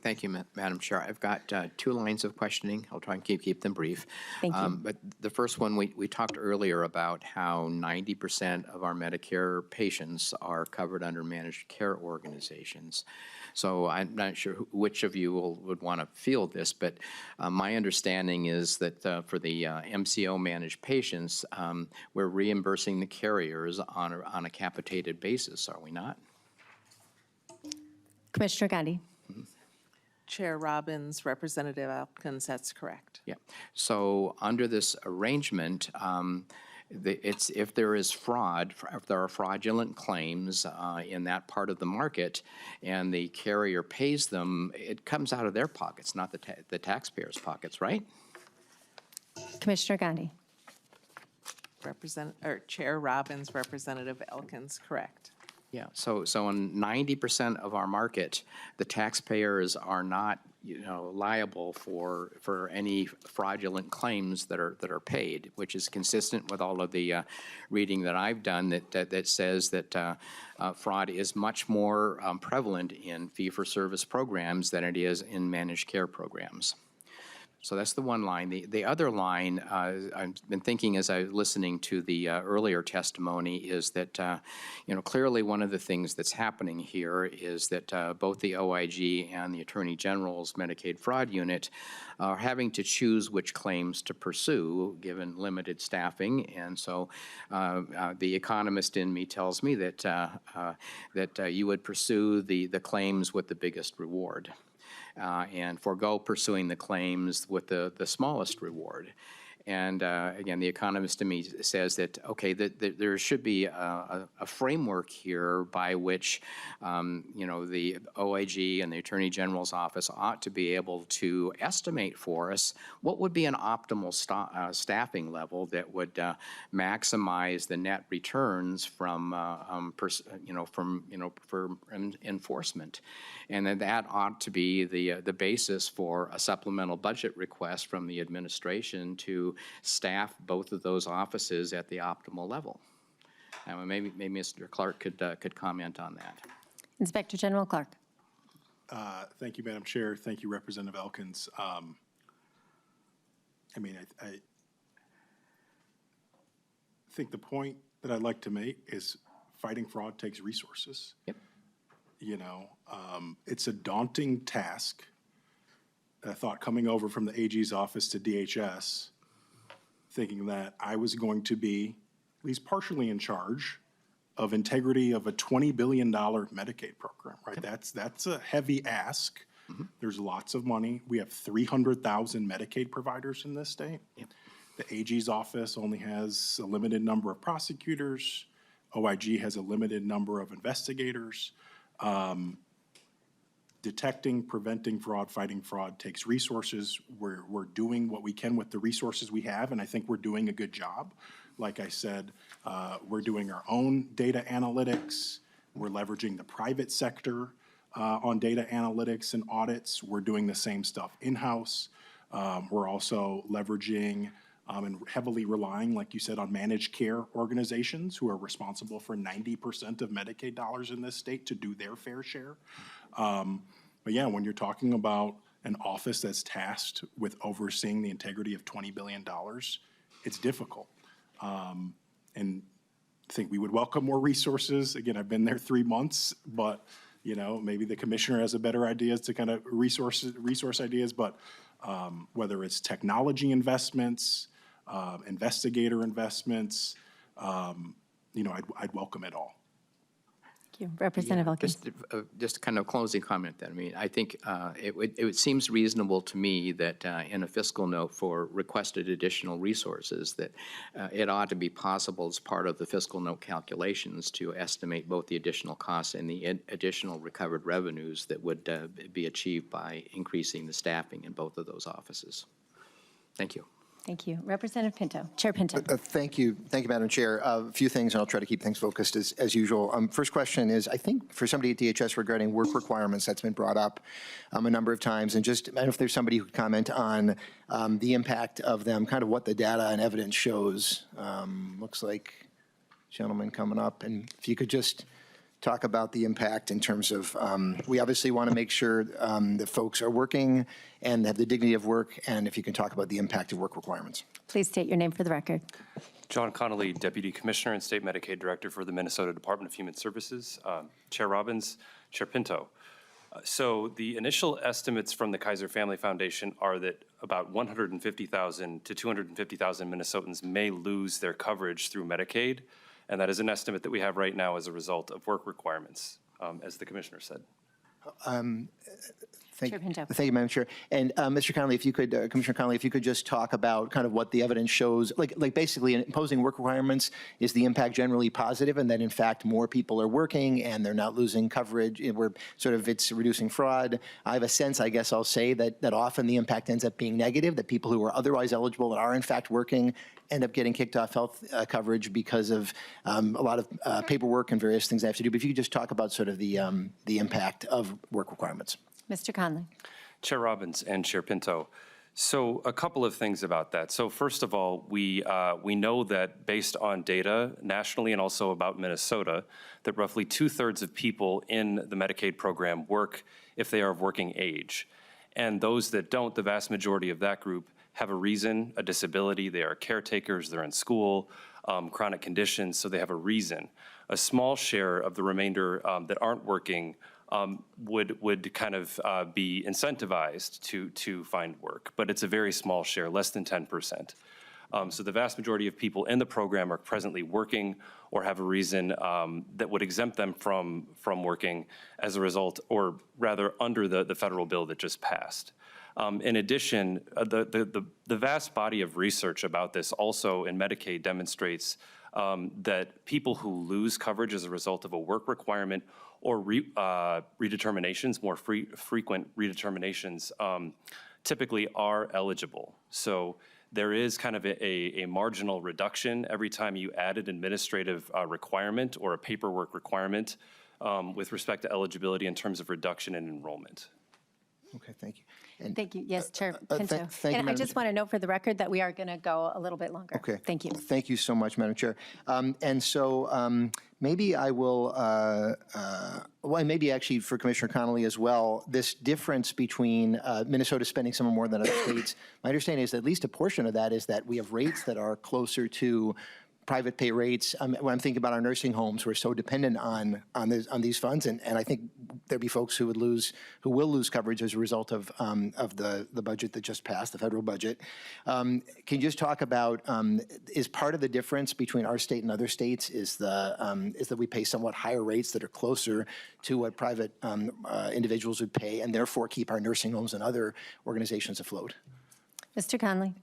K: Thank you, Madam Chair. I've got 2 lines of questioning. I'll try and keep them brief.
A: Thank you.
K: But the first one, we talked earlier about how 90% of our Medicare patients are covered under managed care organizations. So I'm not sure which of you would want to field this, but my understanding is that for the MCO managed patients, we're reimbursing the carriers on a capitated basis, are we not?
A: Commissioner Gandhi.
C: Chair Robbins, Representative Elkins, that's correct.
K: Yeah. So under this arrangement, if there is fraud, if there are fraudulent claims in that part of the market, and the carrier pays them, it comes out of their pockets, not the taxpayers' pockets, right?
A: Commissioner Gandhi.
C: Chair Robbins, Representative Elkins, correct.
K: Yeah, so in 90% of our market, the taxpayers are not, liable for any fraudulent claims that are paid, which is consistent with all of the reading that I've done that says that fraud is much more prevalent in fee-for-service programs than it is in managed care programs. So that's the one line. The other line, I've been thinking as I was listening to the earlier testimony, is that, clearly one of the things that's happening here is that both the OIG and the Attorney General's Medicaid Fraud Unit are having to choose which claims to pursue, given limited staffing. And so the economist in me tells me that, you would pursue the claims with the biggest reward. And forego pursuing the claims with the smallest reward. And again, the economist in me says that, okay, that there should be a framework here by which, the OIG and the Attorney General's office ought to be able to estimate for us what would be an optimal staffing level that would maximize the net returns from, for enforcement. And that ought to be the basis for a supplemental budget request from the administration to staff both of those offices at the optimal level. Maybe Mr. Clark could comment on that.
A: Inspector General Clark.
D: Thank you, Madam Chair. Thank you, Representative Elkins. I think the point that I'd like to make is fighting fraud takes resources.
K: Yep.
D: It's a daunting task. I thought coming over from the AG's office to DHS, thinking that I was going to be at least partially in charge of integrity of a $20 billion Medicaid program, right? Yep. That's a heavy ask There's lots of money. We have 300,000 Medicaid providers in this state. The AG's office only has a limited number of prosecutors. OIG has a limited number of investigators. Detecting, preventing fraud, fighting fraud takes resources. We're doing what we can with the resources we have, and I think we're doing a good job. Like I said, we're doing our own data analytics. We're leveraging the private sector on data analytics and audits. We're doing the same stuff in-house. We're also leveraging and heavily relying, like you said, on managed care organizations who are responsible for 90% of Medicaid dollars in this state to do their fair share. But yeah, when you're talking about an office that's tasked with overseeing the integrity of $20 billion, it's difficult. And I think we would welcome more resources. Again, I've been there 3 months, but maybe the commissioner has a better idea to kind of resource ideas, but whether it's technology investments, investigator investments, I'd welcome it all.
A: Thank you. Representative Elkins.
K: Just kind of closing comment then. I mean, I think it seems reasonable to me that in a fiscal note for requested additional resources, that it ought to be possible as part of the fiscal note calculations to estimate both the additional costs and the additional recovered revenues that would be achieved by increasing the staffing in both of those offices. Thank you.
A: Thank you. Representative Pinto. Chair Pinto.
B: Thank you. Thank you, Madam Chair. A few things, and I'll try to keep things focused as usual. First question is, I think for somebody at DHS regarding work requirements, that's been brought up a number of times. And just, I don't know if there's somebody who could comment on the impact of them, kind of what the data and evidence shows. Looks like gentleman coming up. And if you could just talk about the impact in terms of, we obviously want to make sure that folks are working and have the dignity of work, and if you can talk about the impact of work requirements.
A: Please state your name for the record.
L: John Connolly, Deputy Commissioner and State Medicaid Director for the Minnesota Department of Human Services. Chair Robbins, Chair Pinto. So the initial estimates from the Kaiser Family Foundation are that about 150,000 to 250,000 Minnesotans may lose their coverage through Medicaid, and that is an estimate that we have right now as a result of work requirements, as the Commissioner said.
A: Chair Pinto.
B: Thank you, Madam Chair. And Mr. Connolly, if you could, Commissioner Connolly, if you could just talk about kind of what the evidence shows, like basically imposing work requirements, is the impact generally positive, and that in fact more people are working and they're not losing coverage, it's reducing fraud. I have a sense, I guess I'll say, that often the impact ends up being negative, that people who are otherwise eligible and are in fact working end up getting kicked off health coverage because of a lot of paperwork and various things they have to do. But if you could just talk about sort of the impact of work requirements.
A: Mr. Conley.
L: Chair Robbins and Chair Pinto. So a couple of things about that. So first of all, we know that based on data nationally and also about Minnesota, that roughly 2/3 of people in the Medicaid program work if they are of working age. And those that don't, the vast majority of that group have a reason, a disability, they are caretakers, they're in school, chronic conditions, so they have a reason. A small share of the remainder that aren't working would kind of be incentivized to find work, but it's a very small share, less than 10%. So the vast majority of people in the program are presently working or have a reason that would exempt them from working as a result, or rather under the federal bill that just passed. In addition, the vast body of research about this also in Medicaid demonstrates that people who lose coverage as a result of a work requirement or redeterminations, more frequent redeterminations, typically are eligible. So there is kind of a marginal reduction every time you add an administrative requirement or a paperwork requirement with respect to eligibility in terms of reduction in enrollment.
B: Okay, thank you.
A: Thank you. Yes, Chair Pinto.
B: thank you,
A: And I
B: Madam
A: just want to note for the record that we are going to go a little bit longer.
B: Okay.
A: Thank you.
B: Thank you so much, Madam Chair. And so maybe I will, maybe actually for Commissioner Connolly as well, this difference between Minnesota spending some more than other states, my understanding is that at least a portion of that is that we have rates that are closer to private pay rates. When I'm thinking about our nursing homes, we're so dependent on these funds, and I think there'd be folks who will lose coverage as a result of the budget that just passed, the federal budget. Can you just talk about, is part of the difference between our state and other states is that we pay somewhat higher rates that are closer to what private individuals would pay, and therefore keep our nursing homes and other organizations afloat?
A: Mr. Conley.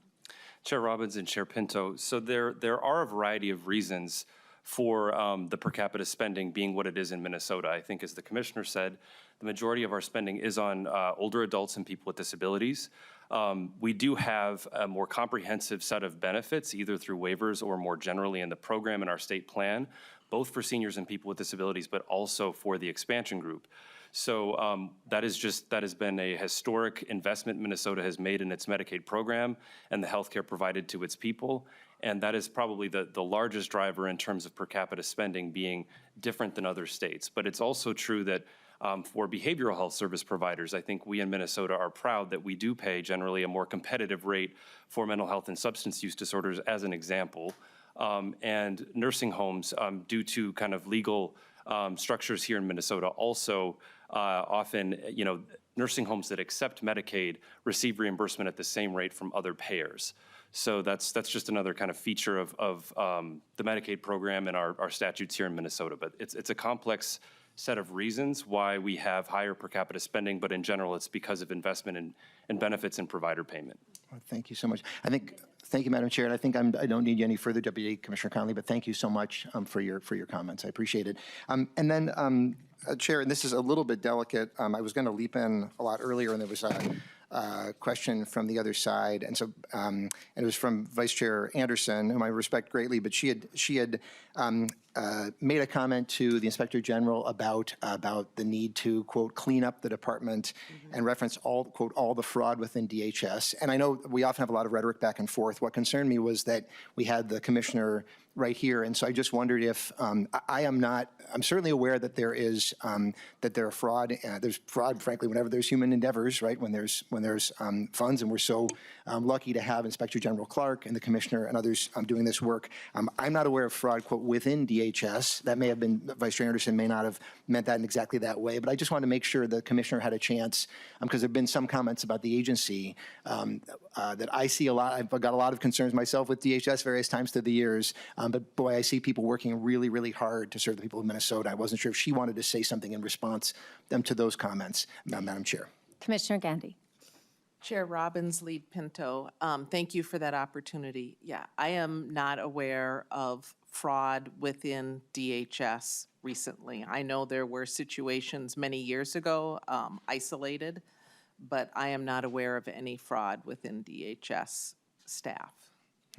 L: Chair Robbins and Chair Pinto, so there are a variety of reasons for the per capita spending being what it is in Minnesota. I think, as the commissioner said, the majority of our spending is on older adults and people with disabilities. We do have a more comprehensive set of benefits, either through waivers or more generally in the program in our state plan, both for seniors and people with disabilities, but also for the expansion group. So that has been a historic investment Minnesota has made in its Medicaid program and the healthcare provided to its people. And that is probably the largest driver in terms of per capita spending being different than other states. But it's also true that for behavioral health service providers, I think we in Minnesota are proud that we do pay generally a more competitive rate for mental health and substance use disorders, as an example. And nursing homes, due to kind of legal structures here in Minnesota, also often, nursing homes that accept Medicaid receive reimbursement at the same rate from other payers. So that's just another kind of feature of the Medicaid program and our statutes here in Minnesota. But it's a complex set of reasons why we have higher per capita spending, but in general, it's because of investment in benefits and provider payment.
B: Thank you so much. Thank you, Madam Chair, and I think I don't need you any further, Deputy Commissioner Conley, but thank you so much for your comments. I appreciate it. And then, Chair, and this is a little bit delicate. I was going to leap in a lot earlier, and there was a question from the other side, and so and it was from Vice Chair Anderson, whom I respect greatly, but she had made a comment to the Inspector General about the need to, quote, clean up the department and reference quote, all the fraud within DHS. And I know we often have a lot of rhetoric back and forth. What concerned me was that we had the commissioner right here, and so I just wondered if I'm certainly aware that there's fraud. There's fraud, frankly, whenever there's human endeavors, right? When there's funds, and we're so lucky to have Inspector General Clark and the commissioner and others doing this work. I'm not aware of fraud, quote, within DHS. That may have been, Vice Chair Anderson may not have meant that in exactly that way, but I just wanted to make sure the commissioner had a chance, because there have been some comments about the agency that I see a lot. I've got a lot of concerns myself with DHS various times through the years, but boy, I see people working really, really hard to serve the people of Minnesota. I wasn't sure if she wanted to say something in response to those comments, Madam Chair.
A: Commissioner Gandy.
C: Chair Robbins, Lead Pinto, thank you for that opportunity. Yeah, I am not aware of fraud within DHS recently. I know there were situations many years ago, isolated, but I am not aware of any fraud within DHS staff.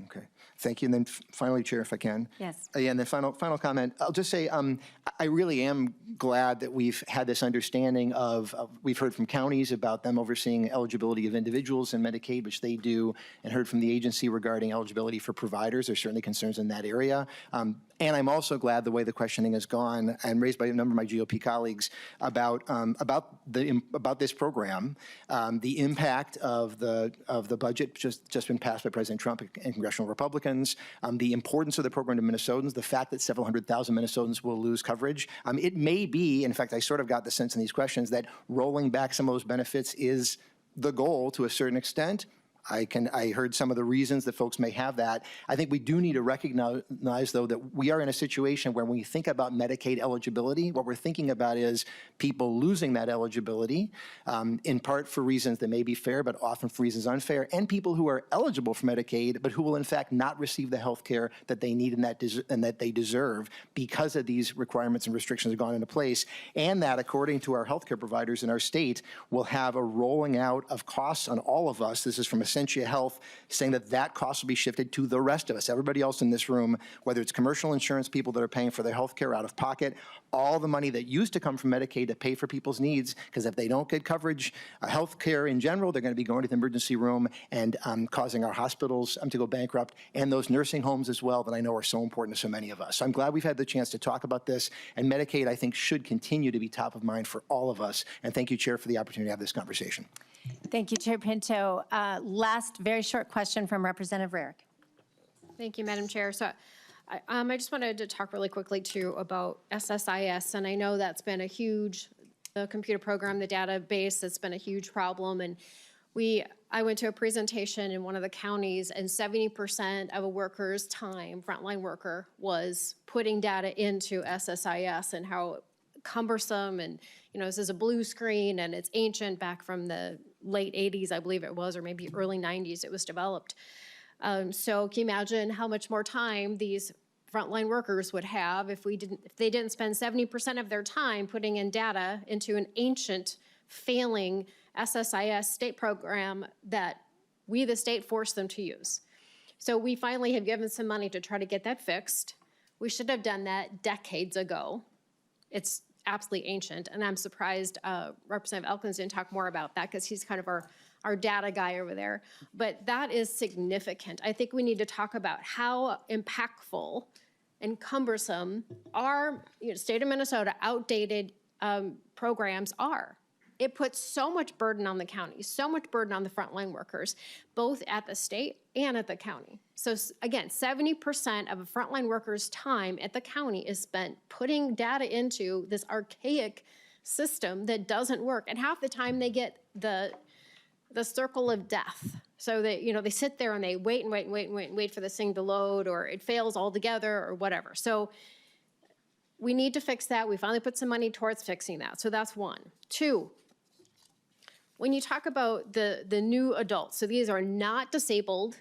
B: Okay, thank you. And then finally, Chair, if I can.
A: Yes.
B: And then final comment. I'll just say I really am glad that we've had this understanding of we've heard from counties about them overseeing eligibility of individuals in Medicaid, which they do, and heard from the agency regarding eligibility for providers. There's certainly concerns in that area. And I'm also glad the way the questioning has gone and raised by a number of my GOP colleagues about this program, the impact of the budget just been passed by President Trump and congressional Republicans, the importance of the program to Minnesotans, the fact that several 100,000 Minnesotans will lose coverage. It may be, in fact, I sort of got the sense in these questions that rolling back some of those benefits is the goal to a certain extent. I heard some of the reasons that folks may have that. I think we do need to recognize, though, that we are in a situation where when we think about Medicaid eligibility, what we're thinking about is people losing that eligibility, in part for reasons that may be fair, but often for reasons unfair, and people who are eligible for Medicaid, but who will in fact not receive the health care that they need and that they deserve because of these requirements and restrictions have gone into place, and that, according to our health care providers in our state, will have a rolling out of costs on all of us. This is from Essentia Health, saying that cost will be shifted to the rest of us, everybody else in this room, whether it's commercial insurance people that are paying for their health care out of pocket, all the money that used to come from Medicaid to pay for people's needs, because if they don't get coverage, health care in general, they're going to be going to the emergency room and causing our hospitals to go bankrupt, and those nursing homes as well that I know are so important to so many of us. So I'm glad we've had the chance to talk about this, and Medicaid, I think, should continue to be top of mind for all of us. And thank you, Chair, for the opportunity to have this conversation.
A: Thank you, Chair Pinto. Last very short question from Representative Rarick.
F: Thank you, Madam Chair. So I just wanted to talk really quickly too about SSIS, and I know that's been a huge, the computer program, the database, that's been a huge problem. And I went to a presentation in one of the counties, and 70% of a worker's time, frontline worker, was putting data into SSIS, and how cumbersome, and, this is a blue screen, and it's ancient, back from the late 80s, I believe it was, or maybe early 90s it was developed. So can you imagine how much more time these frontline workers would have if they didn't spend 70% of their time putting in data into an ancient, failing SSIS state program that we, the state, forced them to use. So we finally have given some money to try to get that fixed. We should have done that decades ago. It's absolutely ancient, and I'm surprised Representative Elkins didn't talk more about that, because he's kind of our data guy over there. But that is significant. I think we need to talk about how impactful and cumbersome our state of Minnesota outdated programs are. It puts so much burden on the county, so much burden on the frontline workers, both at the state and at the county. So again, 70% of a frontline worker's time at the county is spent putting data into this archaic system that doesn't work. And half the time they get the circle of death. So they, they sit there and they wait and wait and wait and wait and wait for this thing to load, or it fails altogether, or whatever. So we need to fix that. We finally put some money towards fixing that. So that's one. Two, when you talk about the new adults, so these are not disabled,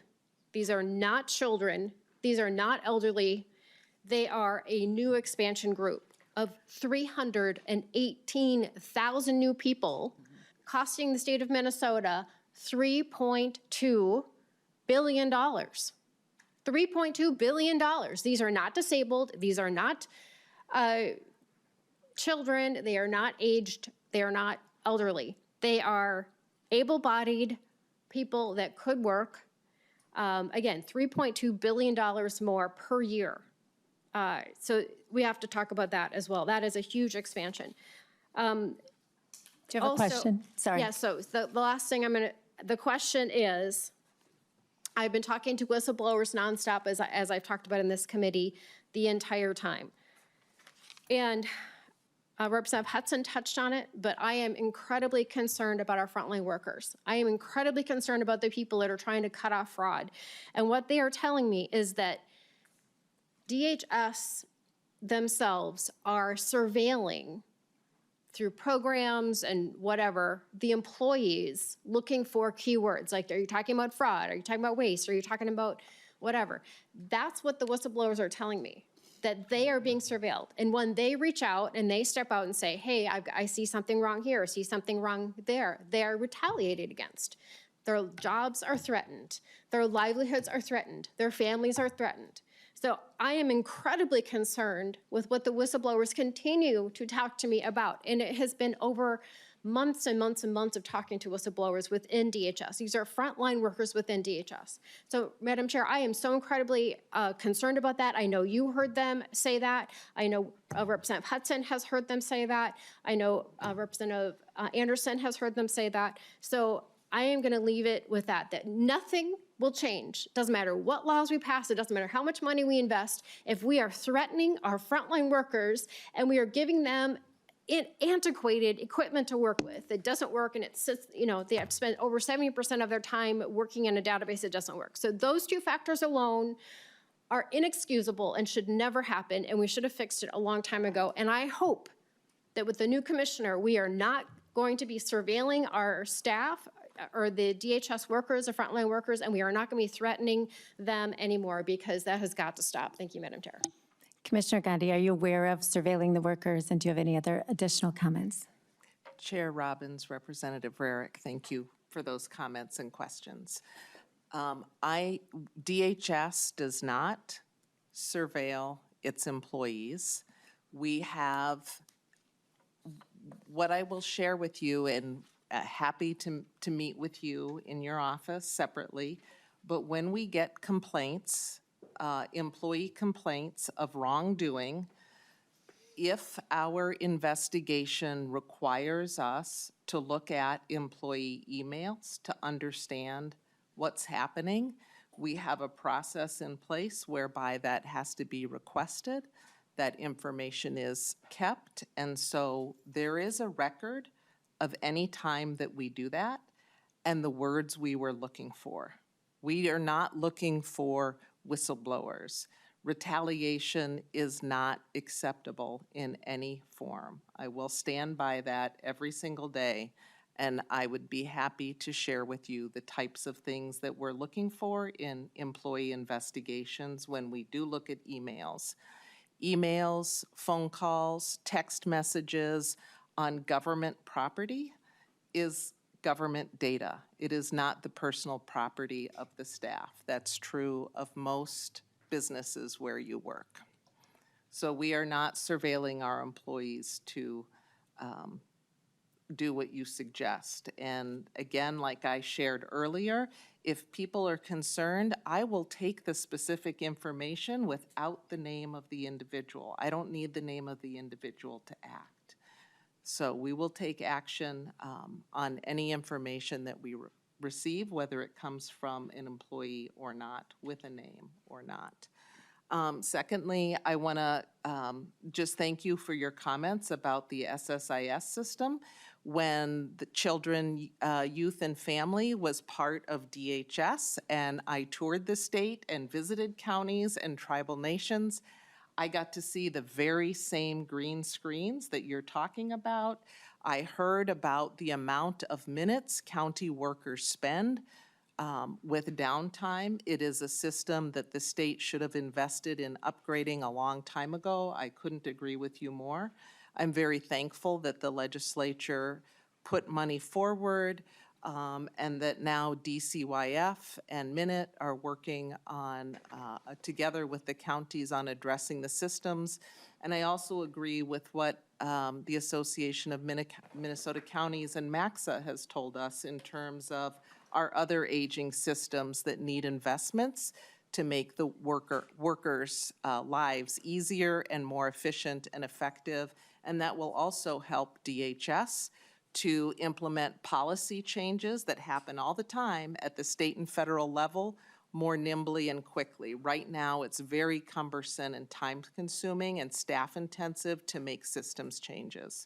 F: these are not children, these are not elderly, they are a new expansion group of 318,000 new people, costing the state of Minnesota $3.2 billion. $3.2 billion. These are not disabled, these are not children, they are not aged, they are not elderly. They are able-bodied people that could work. Again, $3.2 billion more per year. So we have to talk about that as well. That is a huge expansion.
A: Do you have a question? Sorry.
F: Yeah, so the last thing the question is, I've been talking to whistleblowers nonstop, as I've talked about in this committee, the entire time. And Representative Hudson touched on it, but I am incredibly concerned about our frontline workers. I am incredibly concerned about the people that are trying to cut off fraud. And what they are telling me is that DHS themselves are surveilling through programs and whatever, the employees looking for keywords. Like, are you talking about fraud? Are you talking about waste? Are you talking about whatever? That's what the whistleblowers are telling me, that they are being surveilled. And when they reach out and they step out and say, hey, I see something wrong here, I see something wrong there, they are retaliated against. Their jobs are threatened. Their livelihoods are threatened. Their families are threatened. So I am incredibly concerned with what the whistleblowers continue to talk to me about. And it has been over months and months and months of talking to whistleblowers within DHS. These are frontline workers within DHS. So, Madam Chair, I am so incredibly concerned about that. I know you heard them say that. I know Representative Hudson has heard them say that. I know Representative Anderson has heard them say that. So I am going to leave it with that nothing will change. It doesn't matter what laws we pass. It doesn't matter how much money we invest. If we are threatening our frontline workers and we are giving them antiquated equipment to work with that doesn't work, and it sits, they have to spend over 70% of their time working in a database that doesn't work. So those two factors alone are inexcusable and should never happen, and we should have fixed it a long time ago. And I hope that with the new commissioner, we are not going to be surveilling our staff or the DHS workers, the frontline workers, and we are not going to be threatening them anymore, because that has got to stop. Thank you, Madam Chair.
A: Commissioner Gandhi, are you aware of surveilling the workers, and do you have any other additional comments?
C: Chair Robbins, Representative Rarick, thank you for those comments and questions. DHS does not surveil its employees. We have, what I will share with you, and happy to meet with you in your office separately, but when we get complaints, employee complaints of wrongdoing, if our investigation requires us to look at employee emails to understand what's happening, We have a process in place whereby that has to be requested, that information is kept, and so there is a record of any time that we do that and the words we were looking for. We are not looking for whistleblowers. Retaliation is not acceptable in any form. I will stand by that every single day, and I would be happy to share with you the types of things that we're looking for in employee investigations when we do look at emails. Emails, phone calls, text messages on government property is government data. It is not the personal property of the staff. That's true of most businesses where you work. So we are not surveilling our employees to do what you suggest. And again, like I shared earlier, if people are concerned, I will take the specific information without the name of the individual. I don't need the name of the individual to act. So we will take action on any information that we receive, whether it comes from an employee or not, with a name or not. Secondly, I want to just thank you for your comments about the SSIS system. When the Children, Youth, and Family was part of DHS, and I toured the state and visited counties and tribal nations, I got to see the very same green screens that you're talking about. I heard about the amount of minutes county workers spend with downtime. It is a system that the state should have invested in upgrading a long time ago. I couldn't agree with you more. I'm very thankful that the legislature put money forward and that now DCYF and Minute are working on, together with the counties on addressing the systems. And I also agree with what the Association of Minnesota Counties and MAXA has told us in terms of our other aging systems that need investments to make the workers' lives easier and more efficient and effective. And that will also help DHS to implement policy changes that happen all the time at the state and federal level more nimbly and quickly. Right now, it's very cumbersome and time-consuming and staff-intensive to make systems changes.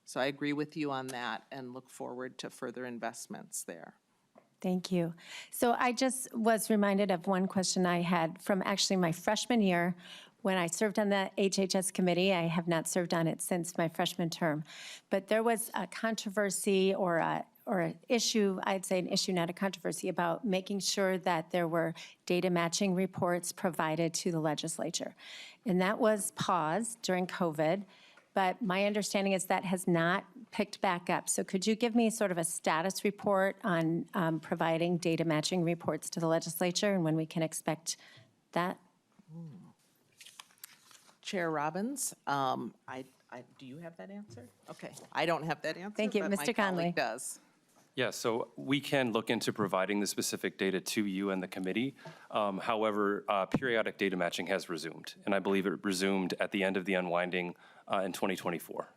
C: So I agree with you on that and look forward to further investments there.
A: Thank you. So I just was reminded of one question I had from actually my freshman year when I served on the HHS committee. I have not served on it since my freshman term. But there was a controversy or an issue, I'd say an issue, not a controversy, about making sure that there were data matching reports provided to the legislature. And that was paused during COVID. But my understanding is that has not picked back up. So could you give me sort of a status report on providing data matching reports to the legislature and when we can expect that?
C: Chair Robbins, do you have that answer? Okay, I don't have that answer.
A: Thank you.
C: But
A: Mr.
C: my
A: Conley.
C: colleague does.
L: Yeah, so we can look into providing the specific data to you and the committee. However, periodic data matching has resumed, and I believe it resumed at the end of the unwinding in 2024.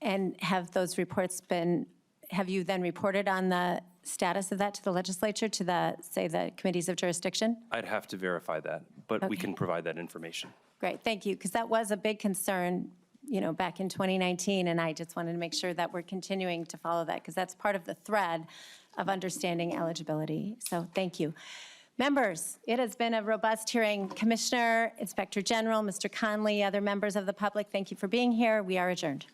A: And have those reports been, have you then reported on the status of that to the legislature, to the, say, the committees of jurisdiction?
L: I'd have to verify that, but we
A: Okay.
L: can provide that information.
A: Great, thank you, because that was a big concern, you know, back in 2019, and I just wanted to make sure that we're continuing to follow that, because that's part of the thread of understanding eligibility. So thank you. Members, it has been a robust hearing. Commissioner, Inspector General, Mr. Conley, other members of the public, thank you for being here. We are adjourned.